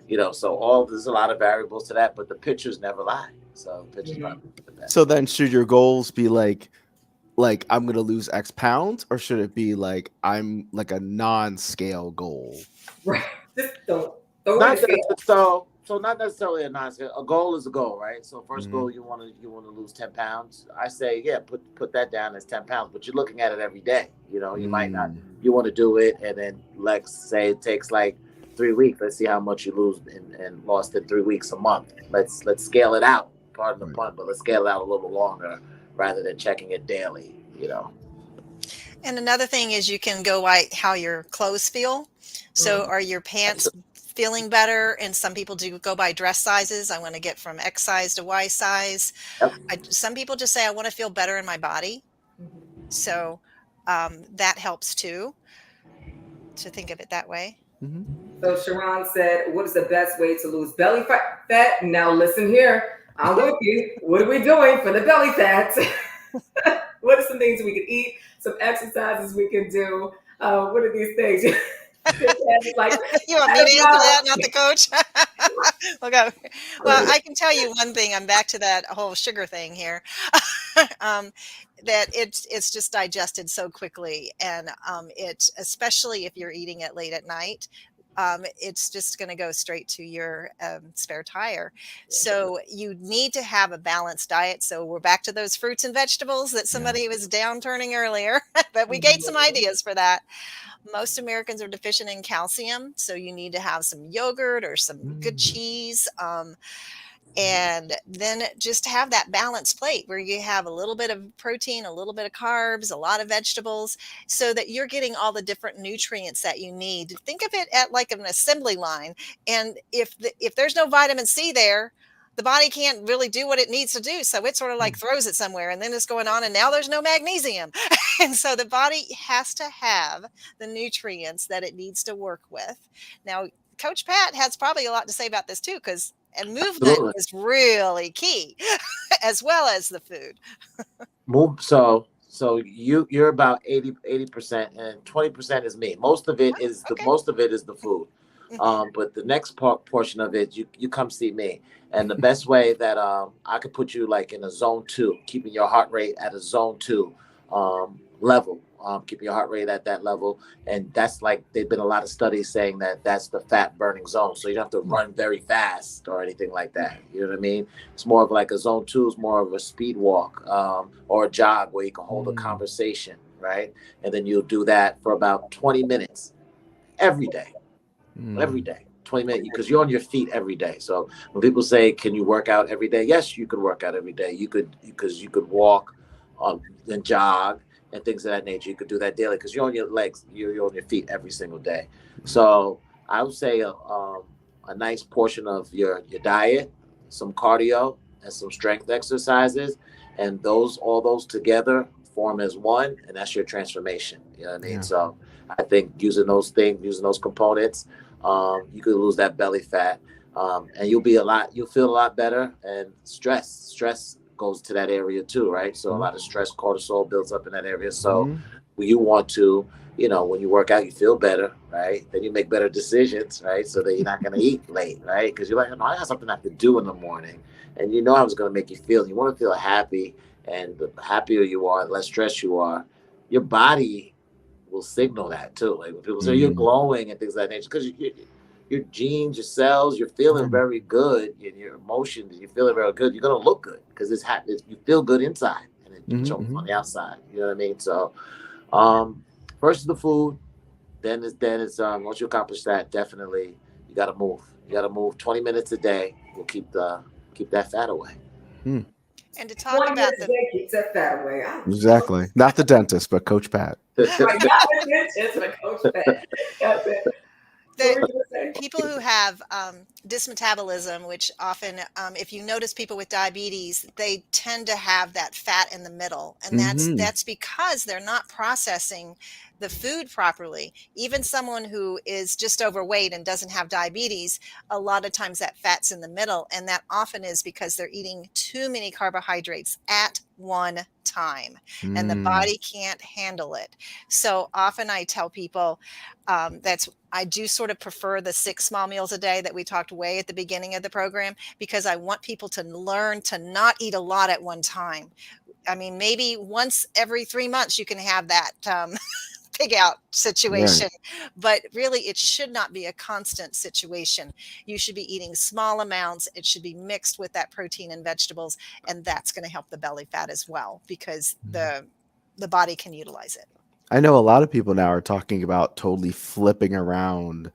You know, so there's a lot of variables to that, but the pictures never lie. So the pictures probably the best. So then should your goals be like I'm gonna lose X pounds, or should it be like I'm like a non-scale goal? Right. Just don't not necessarily a non-scale. A goal is a goal, right? So first goal, you want to lose 10 pounds. I say, yeah, put that down as 10 pounds, but you're looking at it every day. You know, you might not. You want to do it, and then let's say it takes like 3 weeks. Let's see how much you lose and lost in 3 weeks, a month. Let's scale it out. Pardon the pun, but let's scale it out a little longer rather than checking it daily. You know. And another thing is you can go by how your clothes feel. So are your pants feeling better? And some people do go by dress sizes. I want to get from X size to Y size. Yep. Some people just say, I want to feel better in my body. So that helps too, to think of it that way. So Sharon said, what is the best way to lose belly fat? Now listen here. I'm with you. What are we doing for the belly fat? What are some things we can eat? Some exercises we can do? What are these things? Like, you want me to answer that, not the coach? Okay. Well, I can tell you one thing. I'm back to that whole sugar thing here. That it's just digested so quickly, and especially if you're eating it late at night. It's just going to go straight to your spare tire. So you need to have a balanced diet. So we're back to those fruits and vegetables that somebody was downturning earlier, but we gave some ideas for that. Most Americans are deficient in calcium, so you need to have some yogurt or some good cheese. And then just have that balanced plate where you have a little bit of protein, a little bit of carbs, a lot of vegetables, so that you're getting all the different nutrients that you need. Think of it at like an assembly line. And if there's no vitamin C there, the body can't really do what it needs to do. So it sort of like throws it somewhere, and then it's going on, and now there's no magnesium. And so the body has to have the nutrients that it needs to work with. Now, Coach Pat has probably a lot to say about this too, because movement is really key, as well as the food. So you're about 80%, and 20% is me. Most of it is the food. But the next portion of it, you come see me. And the best way that I could put you like in a zone 2, keeping your heart rate at a zone 2 level, keeping your heart rate at that level. And that's like, there've been a lot of studies saying that that's the fat burning zone. So you don't have to run very fast or anything like that. You know what I mean? It's more of like a zone 2 is more of a speed walk or a jog where you can hold a conversation, right? And then you'll do that for about 20 minutes every day. Every day, 20 minutes, because you're on your feet every day. So when people say, can you work out every day? Yes, you could work out every day. You could, because you could walk and jog and things of that nature. You could do that daily because you're on your legs, you're on your feet every single day. So I would say a nice portion of your diet, some cardio and some strength exercises, and all those together form as one, and that's your transformation. You know what I mean? So I think using those components, you could lose that belly fat, and you'll feel a lot better. And stress goes to that area too, right? So a lot of stress, cortisol builds up in that area. So you want to, when you work out, you feel better, right? Then you make better decisions, right? So that you're not going to eat late, right? Because you're like, no, I got something I have to do in the morning, and how it's going to make you feel. You want to feel happy, and the happier you are, the less stressed you are, your body will signal that too. Like when people say you're glowing and things like that nature, because your genes, your cells, you're feeling very good, and your emotions, you're feeling very good. You're gonna look good because you feel good inside, and it shows on the outside. You know what I mean? So, first is the food, then it's once you accomplish that, definitely you got to move. You got to move 20 minutes a day. Will keep that fat away. And to talk about keeps that fat away. Exactly. Not the dentist, but Coach Pat. Not the dentist, but Coach Pat. That's it. What were you gonna say? People who have dysmetabolism, which often, if you notice people with diabetes, they tend to have that fat in the middle, and that's because they're not processing the food properly. Even someone who is just overweight and doesn't have diabetes, a lot of times that fat's in the middle, and that often is because they're eating too many carbohydrates at one time, and the body can't handle it. So often I tell people I do sort of prefer the 6 small meals a day that we talked way at the beginning of the program, because I want people to learn to not eat a lot at one time. I mean, maybe once every 3 months you can have that pig out situation, but really it should not be a constant situation. You should be eating small amounts. It should be mixed with that protein and vegetables, and that's going to help the belly fat as well, because the body can utilize it. I know a lot of people now are talking about totally flipping around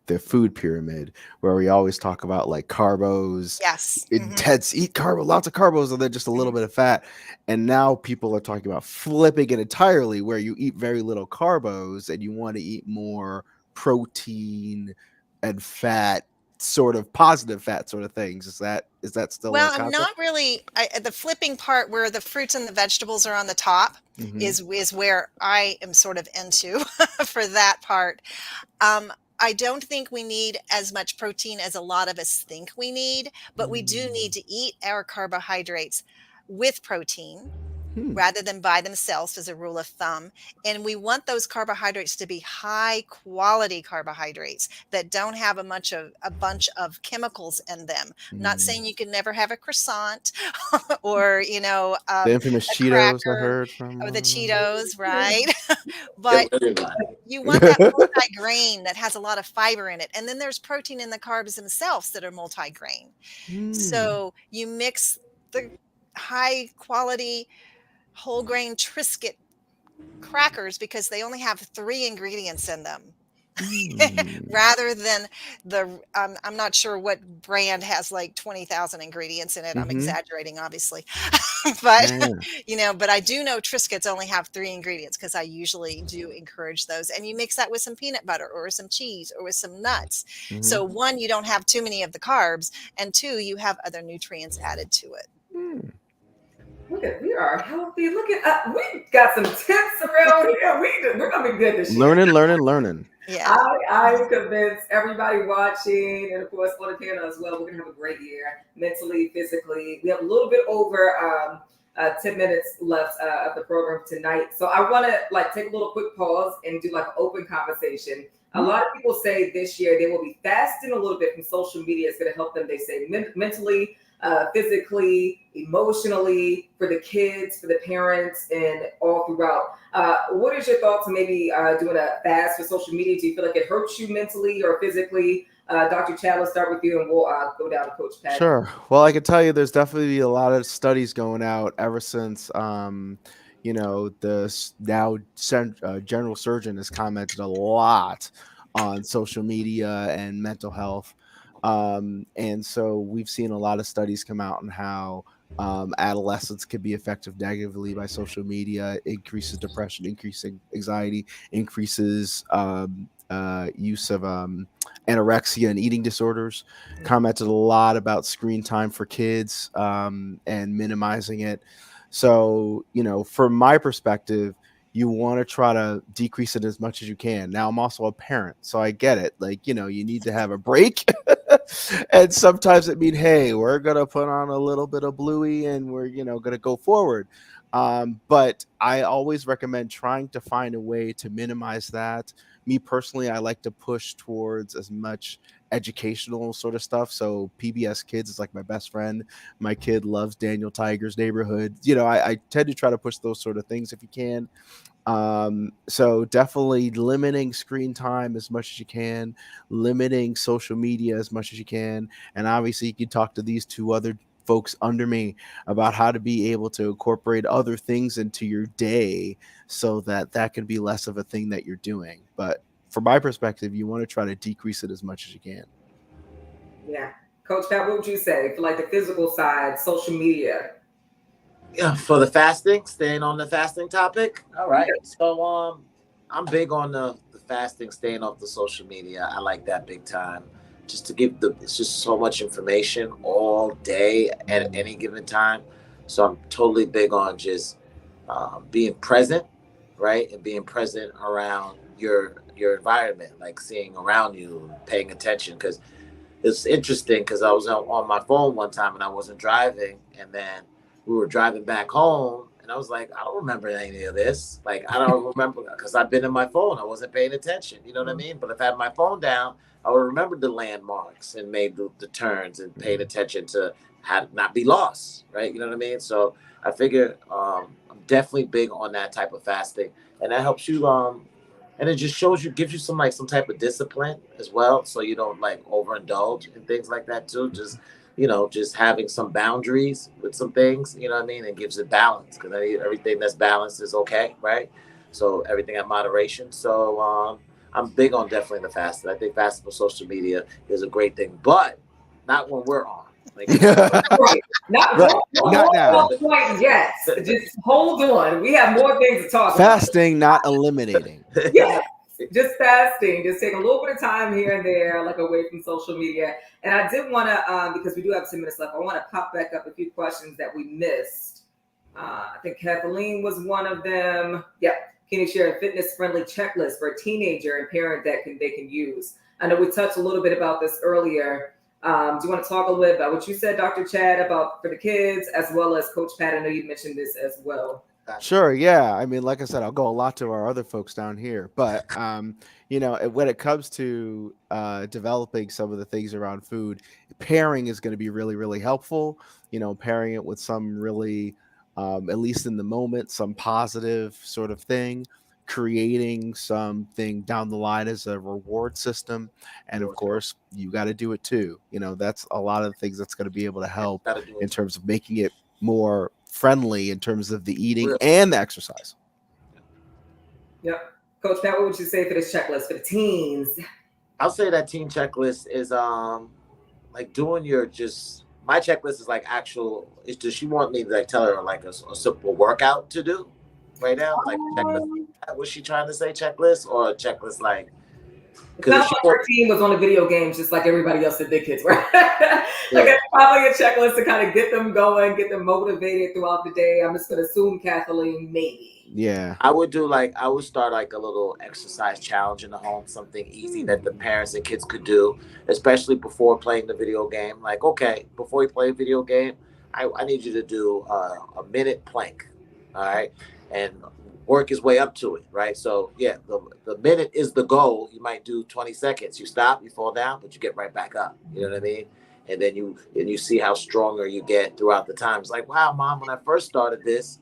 the food pyramid, where we always talk about like carbos, Yes, intense, eat lots of carbos, and then just a little bit of fat. And now people are talking about flipping it entirely, where you eat very little carbos and you want to eat more protein and fat, sort of positive fat sort of things. Is that still well, a concept? I'm not really the flipping part where the fruits and the vegetables are on the top is where I am sort of into for that part. I don't think we need as much protein as a lot of us think we need, but we do need to eat our carbohydrates with protein rather than by themselves, as a rule of thumb. And we want those carbohydrates to be high quality carbohydrates that don't have a bunch of chemicals in them. I'm not saying you can never have a croissant or, the infamous a Cheetos I cracker heard from or the Cheetos, right? But you want that multi-grain that has a lot of fiber in it. And then there's protein in the carbs themselves that are multi-grain. So you mix the high quality whole grain Triscuit crackers, because they only have 3 ingredients in them. Rather than I'm not sure what brand has like 20,000 ingredients in it. I'm exaggerating, obviously. But but I do know Triscuits only have 3 ingredients, because I usually do encourage those. And you mix that with some peanut butter or some cheese or with some nuts. So 1, you don't have too many of the carbs, and 2, you have other nutrients added to it. Look at, we are healthy. Look at we got some tips around here. We're gonna be good this year. Learning. Yeah. I'm convinced everybody watching, and of course on the panel as well, we're gonna have a great year, mentally, physically. We have a little bit over 10 minutes left of the program tonight. So I want to take a little quick pause and do like an open conversation. A lot of people say this year they will be fasting a little bit from social media. It's going to help them, they say, mentally, physically, emotionally, for the kids, for the parents, and all throughout. What is your thoughts on maybe doing a fast for social media? Do you feel like it hurts you mentally or physically? Dr. Chad, let's start with you, and we'll go down to Coach Pat. Sure. Well, I can tell you there's definitely a lot of studies going out ever since, the now general surgeon has commented a lot on social media and mental health. And so we've seen a lot of studies come out on how adolescents can be affected negatively by social media, increases depression, increasing anxiety, increases use of anorexia and eating disorders. Commented a lot about screen time for kids and minimizing it. So, from my perspective, you want to try to decrease it as much as you can. Now, I'm also a parent, so I get it. You need to have a break. And sometimes it means, hey, we're going to put on a little bit of Bluey and we're, going to go forward. But I always recommend trying to find a way to minimize that. Me personally, I like to push towards as much educational sort of stuff. So PBS Kids is like my best friend. My kid loves Daniel Tiger's Neighborhood. I tend to try to push those sort of things if you can. So definitely limiting screen time as much as you can, limiting social media as much as you can. And obviously you can talk to these 2 other folks under me about how to be able to incorporate other things into your day so that can be less of a thing that you're doing. But from my perspective, you want to try to decrease it as much as you can. Yeah. Coach Pat, what would you say for the physical side, social media? Yeah, for the fasting, staying on the fasting topic. All right. So I'm big on the fasting, staying off the social media, I like that big time. Just to give it's just so much information all day at any given time. So I'm totally big on just being present, right, and being present around your environment, like seeing around you, paying attention. Because it's interesting, because I was on my phone one time and I wasn't driving, and then we were driving back home, and I was like, I don't remember any of this. Like, I don't remember, because I've been in my phone. I wasn't paying attention. You know what I mean? But if I had my phone down, I would remember the landmarks and made the turns and paid attention to not be lost, right? You know what I mean? So I figure I'm definitely big on that type of fasting, and that helps you. And it just shows you, gives you some type of discipline as well, so you don't like overindulge and things like that too. Just just having some boundaries with some things, you know what I mean, and gives it balance, because everything that's balanced is okay, right? So everything at moderation. So I'm big on definitely the fasting. I think fasting for social media is a great thing, but not when we're on. Like, Right. Not now. quite yet. Just hold on. We have more things to talk Fasting, not eliminating. about. Yeah. Just fasting. Just take a little bit of time here and there, like away from social media. And I did want to, because we do have 10 minutes left, I want to pop back up a few questions that we missed. I think Kathleen was one of them. Yeah. Can you share a fitness-friendly checklist for a teenager and parent that they can use? I know we touched a little bit about this earlier. Do you want to talk a little bit about what you said, Dr. Chad, about for the kids, as well as Coach Pat? I know you mentioned this as well. Sure. Yeah. I mean, like I said, I'll go a lot to our other folks down here, but when it comes to developing some of the things around food, pairing is going to be really, really helpful. Pairing it with some really, at least in the moment, some positive sort of thing, creating something down the line as a reward system. And of course, you got to do it too. That's a lot of the things that's going to be able to help in terms of making it more friendly in terms of the eating and the exercise. Yep. Coach Pat, what would you say for this checklist for the teens? I'll say that teen checklist is like doing my checklist is like does she want me to like tell her like a simple workout to do right now? Like checklist. Was she trying to say checklist, or a checklist like? Because her team was on the video games just like everybody else that their kids were. It's probably a checklist to kind of get them going, get them motivated throughout the day. I'm just going to assume Kathleen, maybe. Yeah. I would start like a little exercise challenge in the home, something easy that the parents and kids could do, especially before playing the video game. Like, okay, before you play a video game, I need you to do a minute plank. All right. And work his way up to it, right? So yeah, the minute is the goal. You might do 20 seconds. You stop, you fall down, but you get right back up. You know what I mean? And then you see how stronger you get throughout the time. It's like, wow, Mom, when I first started this,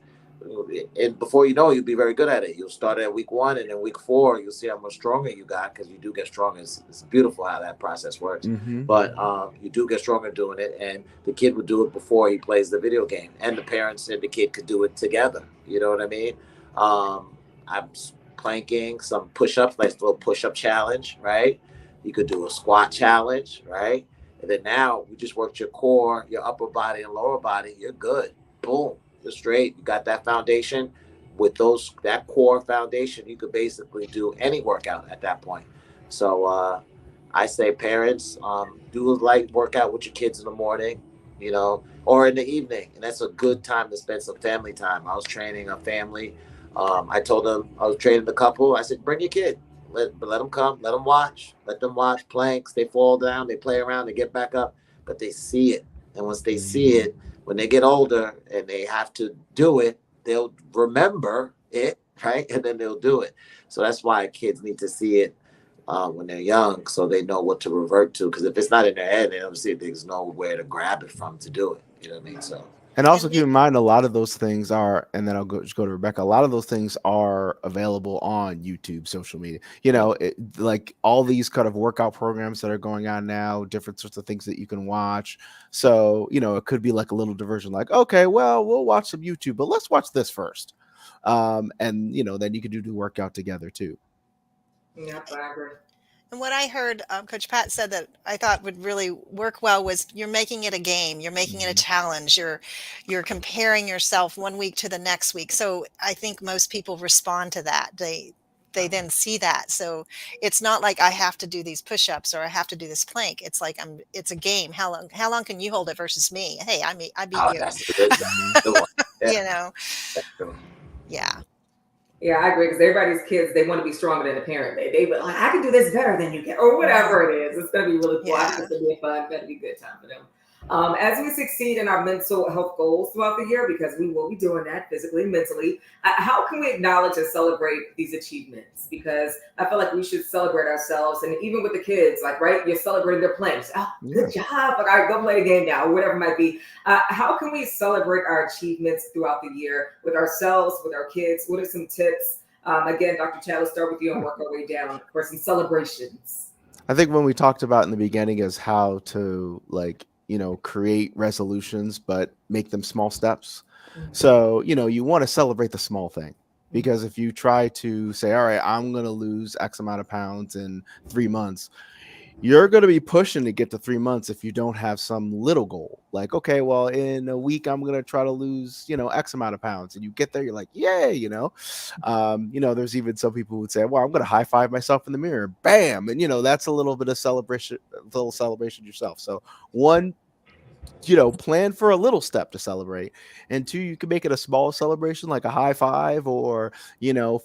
and before you know it, you'll be very good at it. You'll start at week 1, and then week 4, you'll see how much stronger you got, because you do get stronger. It's beautiful how that process works. Mm-hmm. But you do get stronger doing it, and the kid would do it before he plays the video game, and the parents and the kid could do it together. You know what I mean? I'm planking, some push-ups, like a little push-up challenge, right? You could do a squat challenge, right? And then now we just worked your core, your upper body and lower body. You're good. Boom. You're straight. You got that foundation. With that core foundation, you could basically do any workout at that point. So I say parents, do a light workout with your kids in the morning, or in the evening. And that's a good time to spend some family time. I was training a family. I told them, I was training the couple. I said, bring your kid. Let them come. Let them watch. Let them watch planks. They fall down. They play around. They get back up. But they see it. And once they see it, when they get older and they have to do it, they'll remember it, right? And then they'll do it. So that's why kids need to see it when they're young, so they know what to revert to. Because if it's not in their head, they don't see it. There's nowhere to grab it from to do it. You know what I mean? So. And also keep in mind, a lot of those things are, and then I'll go to Rebecca. A lot of those things are available on YouTube, social media. Like all these kind of workout programs that are going on now, different sorts of things that you can watch. So, it could be like a little diversion, like, okay, well, we'll watch some YouTube, but let's watch this first. And, then you can do the workout together too. Yeah, I agree. And what I heard Coach Pat said that I thought would really work well was you're making it a game. You're making it a challenge. You're comparing yourself one week to the next week. So I think most people respond to that. they then see that. So it's not like I have to do these push-ups or I have to do this plank. It's like it's a game. How long can you hold it versus me? Hey, I beat Oh, you. that's a good one. Yeah, You know. that's true. Yeah. Yeah, I agree, because everybody's kids, they want to be stronger than the parent. They but like, I can do this better than you can, or whatever it is. It's gonna be really cool. I think Yeah. it's gonna be a fun, gonna be a good time for them. As we succeed in our mental health goals throughout the year, because we will be doing that physically, mentally, how can we acknowledge and celebrate these achievements? Because I feel like we should celebrate ourselves, and even with the kids, like, right, you're celebrating their plays. Oh, good job! Like, all right, go play the game now, or whatever it might be. How can we celebrate our achievements throughout the year with ourselves, with our kids? What are some tips? Again, Dr. Chad, let's start with you and work our way down for some celebrations. I think when we talked about in the beginning is how to, like, create resolutions, but make them small steps. So, you want to celebrate the small thing, because if you try to say, all right, I'm going to lose X amount of pounds in 3 months, you're going to be pushing to get to 3 months if you don't have some little goal. Like, okay, well, in a week, I'm going to try to lose, X amount of pounds. And you get there, you're like, yay, there's even some people who would say, well, I'm going to high five myself in the mirror. Bam. And, that's a little bit of celebration, yourself. So one, plan for a little step to celebrate, and two, you can make it a small celebration, like a high five, or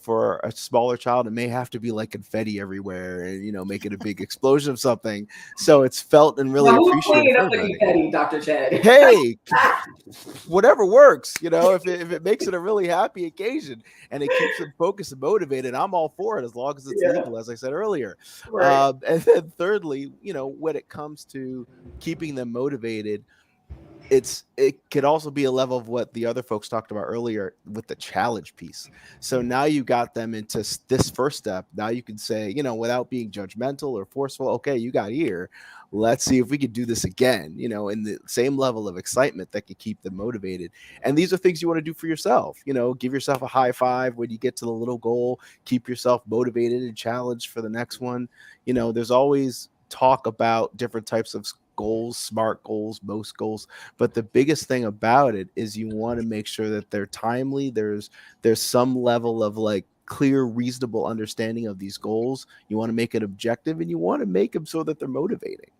for a smaller child, it may have to be like confetti everywhere, and make it a big explosion of something, so it's felt and really appreciated for everybody. Confetti, Dr. Chad? Hey, whatever works, if it makes it a really happy occasion and it keeps them focused and motivated, I'm all for it, as long as it's legal, as I said earlier. Right. And then thirdly, when it comes to keeping them motivated, it could also be a level of what the other folks talked about earlier with the challenge piece. So now you got them into this first step. Now you can say, without being judgmental or forceful, okay, you got here. Let's see if we could do this again, in the same level of excitement that can keep them motivated. And these are things you want to do for yourself. Give yourself a high five when you get to the little goal, keep yourself motivated and challenged for the next one. There's always talk about different types of goals, SMART goals, most goals, but the biggest thing about it is you want to make sure that they're timely. There's some level of like clear, reasonable understanding of these goals. You want to make it objective, and you want to make them so that they're motivating.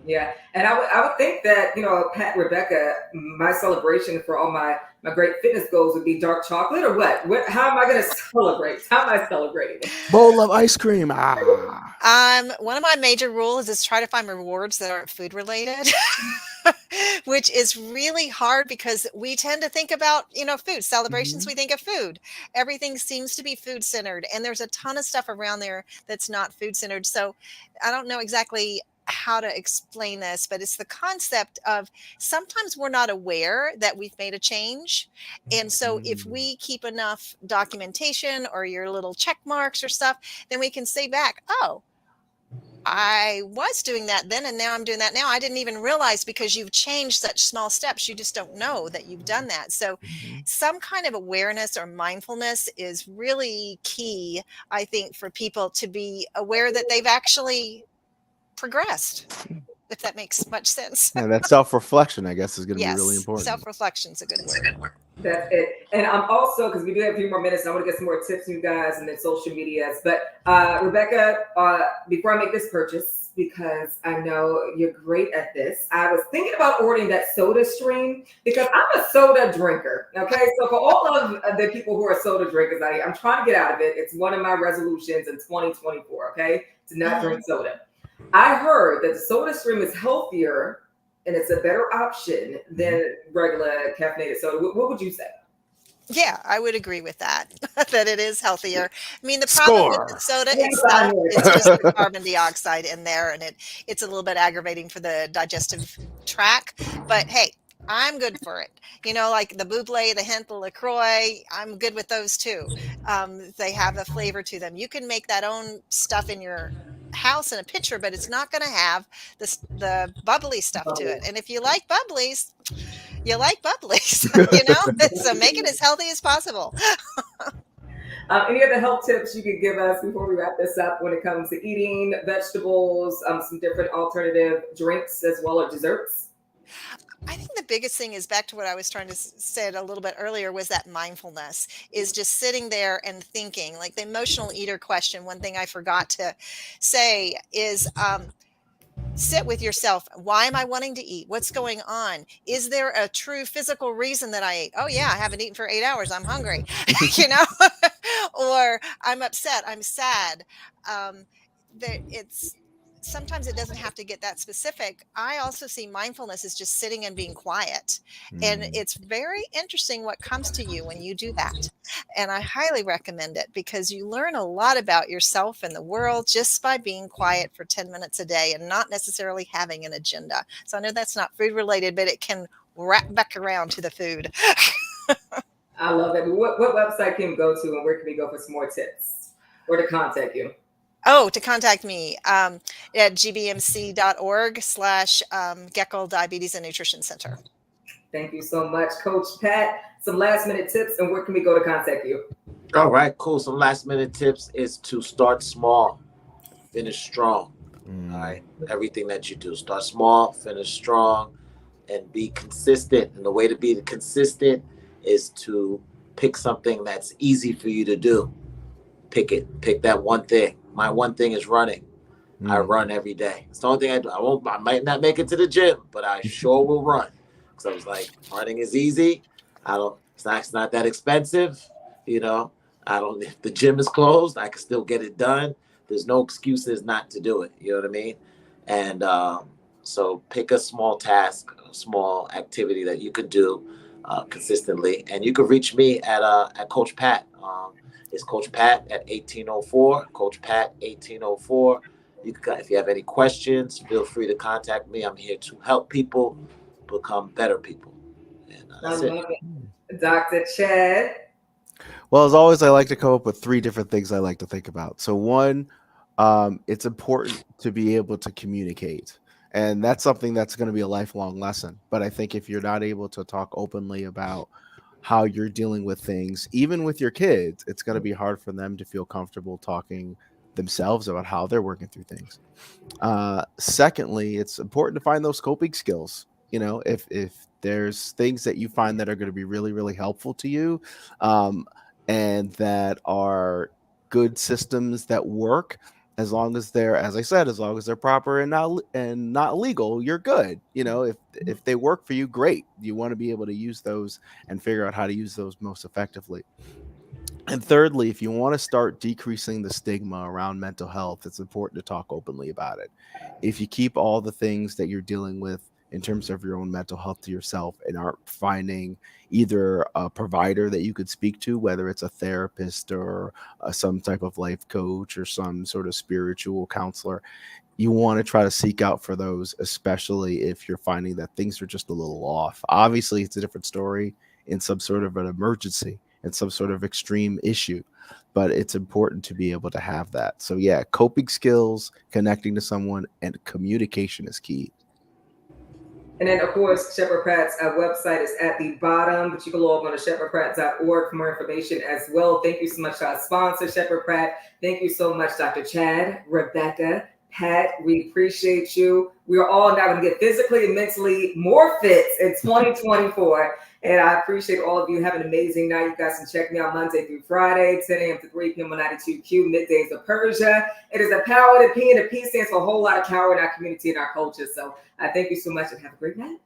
Yeah, and I would think that, Pat, Rebecca, my celebration for all my great fitness goals would be dark chocolate, or what? How am I going to celebrate? How am I celebrating? Bowl of ice cream. One of my major rules is try to find rewards that aren't food related, which is really hard because we tend to think about, food celebrations. We think of food. Everything seems to be food centered, and there's a ton of stuff around there that's not food centered. So I don't know exactly how to explain this, but it's the concept of sometimes we're not aware that we've made a change. And so if we keep enough documentation or your little check marks or stuff, then we can say back, oh, I was doing that then, and now I'm doing that now. I didn't even realize, because you've changed such small steps. You just don't know that you've done that. So some kind of awareness or mindfulness is really key, I think, for people to be aware that they've actually progressed, if that makes much sense. And that self-reflection, I guess, is going to be really important. Self-reflection is a good word. That's it. And I'm also, because we do have a few more minutes, I want to get some more tips from you guys and then social medias. But Rebecca, before I make this purchase, because I know you're great at this, I was thinking about ordering that soda stream, because I'm a soda drinker. Okay, so for all of the people who are soda drinkers, I'm trying to get out of it. It's one of my resolutions in 2024. Okay, to not drink soda. I heard that the soda stream is healthier and it's a better option than regular caffeinated soda. What would you say? Yeah, I would agree with that, that it is healthier. I mean, the problem with the soda itself is just the carbon dioxide in there, and it's a little bit aggravating for the digestive tract. But hey, I'm good for it. Like the Buble, the Hint, the LaCroix, I'm good with those too. They have a flavor to them. You can make that own stuff in your house in a pitcher, but it's not going to have the bubbly stuff to it. And if you like bubblies, you like bubblies, so make it as healthy as possible. Any other health tips you could give us before we wrap this up when it comes to eating vegetables, some different alternative drinks as well, or desserts? I think the biggest thing is back to what I was trying to say it a little bit earlier, was that mindfulness, is just sitting there and thinking. Like the emotional eater question, one thing I forgot to say is sit with yourself. Why am I wanting to eat? What's going on? Is there a true physical reason that I ate? Oh yeah, I haven't eaten for 8 hours. I'm hungry, you know, or I'm upset. I'm sad. That it's sometimes it doesn't have to get that specific. I also see mindfulness as just sitting and being quiet. And it's very interesting what comes to you when you do that. And I highly recommend it because you learn a lot about yourself and the world just by being quiet for 10 minutes a day and not necessarily having an agenda. So I know that's not food related, but it can wrap back around to the food. I love it. What website can we go to and where can we go for some more tips or to contact you? Oh, to contact me at gbmc.org/Geckel Diabetes and Nutrition Center. Thank you so much, Coach Pat. Some last minute tips and where can we go to contact you? All right, cool. Some last minute tips is to start small, finish strong. All right. Everything that you do, start small, finish strong, and be consistent. And the way to be consistent is to pick something that's easy for you to do. Pick it. Pick that one thing. My one thing is running. I run every day. It's the only thing I do. I might not make it to the gym, but I sure will run. Because I was like, running is easy. It's not that expensive. You know, if the gym is closed, I can still get it done. There's no excuses not to do it. You know what I mean? And so pick a small task, a small activity that you could do consistently. And you can reach me at Coach Pat. It's Coach Pat at 1804, Coach Pat 1804. If you have any questions, feel free to contact me. I'm here to help people become better people. And that's it. Dr. Chad. Well, as always, I like to come up with 3 different things I like to think about. So one, it's important to be able to communicate. And that's something that's going to be a lifelong lesson. But I think if you're not able to talk openly about how you're dealing with things, even with your kids, it's going to be hard for them to feel comfortable talking themselves about how they're working through things. Secondly, it's important to find those coping skills. You know, if there's things that you find that are going to be really, really helpful to you, and that are good systems that work, as long as they're, as I said, as long as they're proper and not illegal, you're good. You know, if they work for you, great. You want to be able to use those and figure out how to use those most effectively. And thirdly, if you want to start decreasing the stigma around mental health, it's important to talk openly about it. If you keep all the things that you're dealing with in terms of your own mental health to yourself and aren't finding either a provider that you could speak to, whether it's a therapist or some type of life coach or some sort of spiritual counselor, you want to try to seek out for those, especially if you're finding that things are just a little off. Obviously, it's a different story in some sort of an emergency and some sort of extreme issue, but it's important to be able to have that. So yeah, coping skills, connecting to someone, and communication is key. And then, of course, Sheppard Pratt's website is at the bottom, but you can log on to sheppardpratt.org for more information as well. Thank you so much to our sponsor, Sheppard Pratt. Thank you so much, Dr. Chad, Rebecca, Pat. We appreciate you. We are all now going to get physically and mentally more fit in 2024. And I appreciate all of you. Have an amazing night. You guys can check me out Monday through Friday, 10 a.m. to 3 p.m. on 92Q, middays of Persia. It is a power to P, and the P stands for a whole lot of power in our community and our culture. So I thank you so much and have a great night.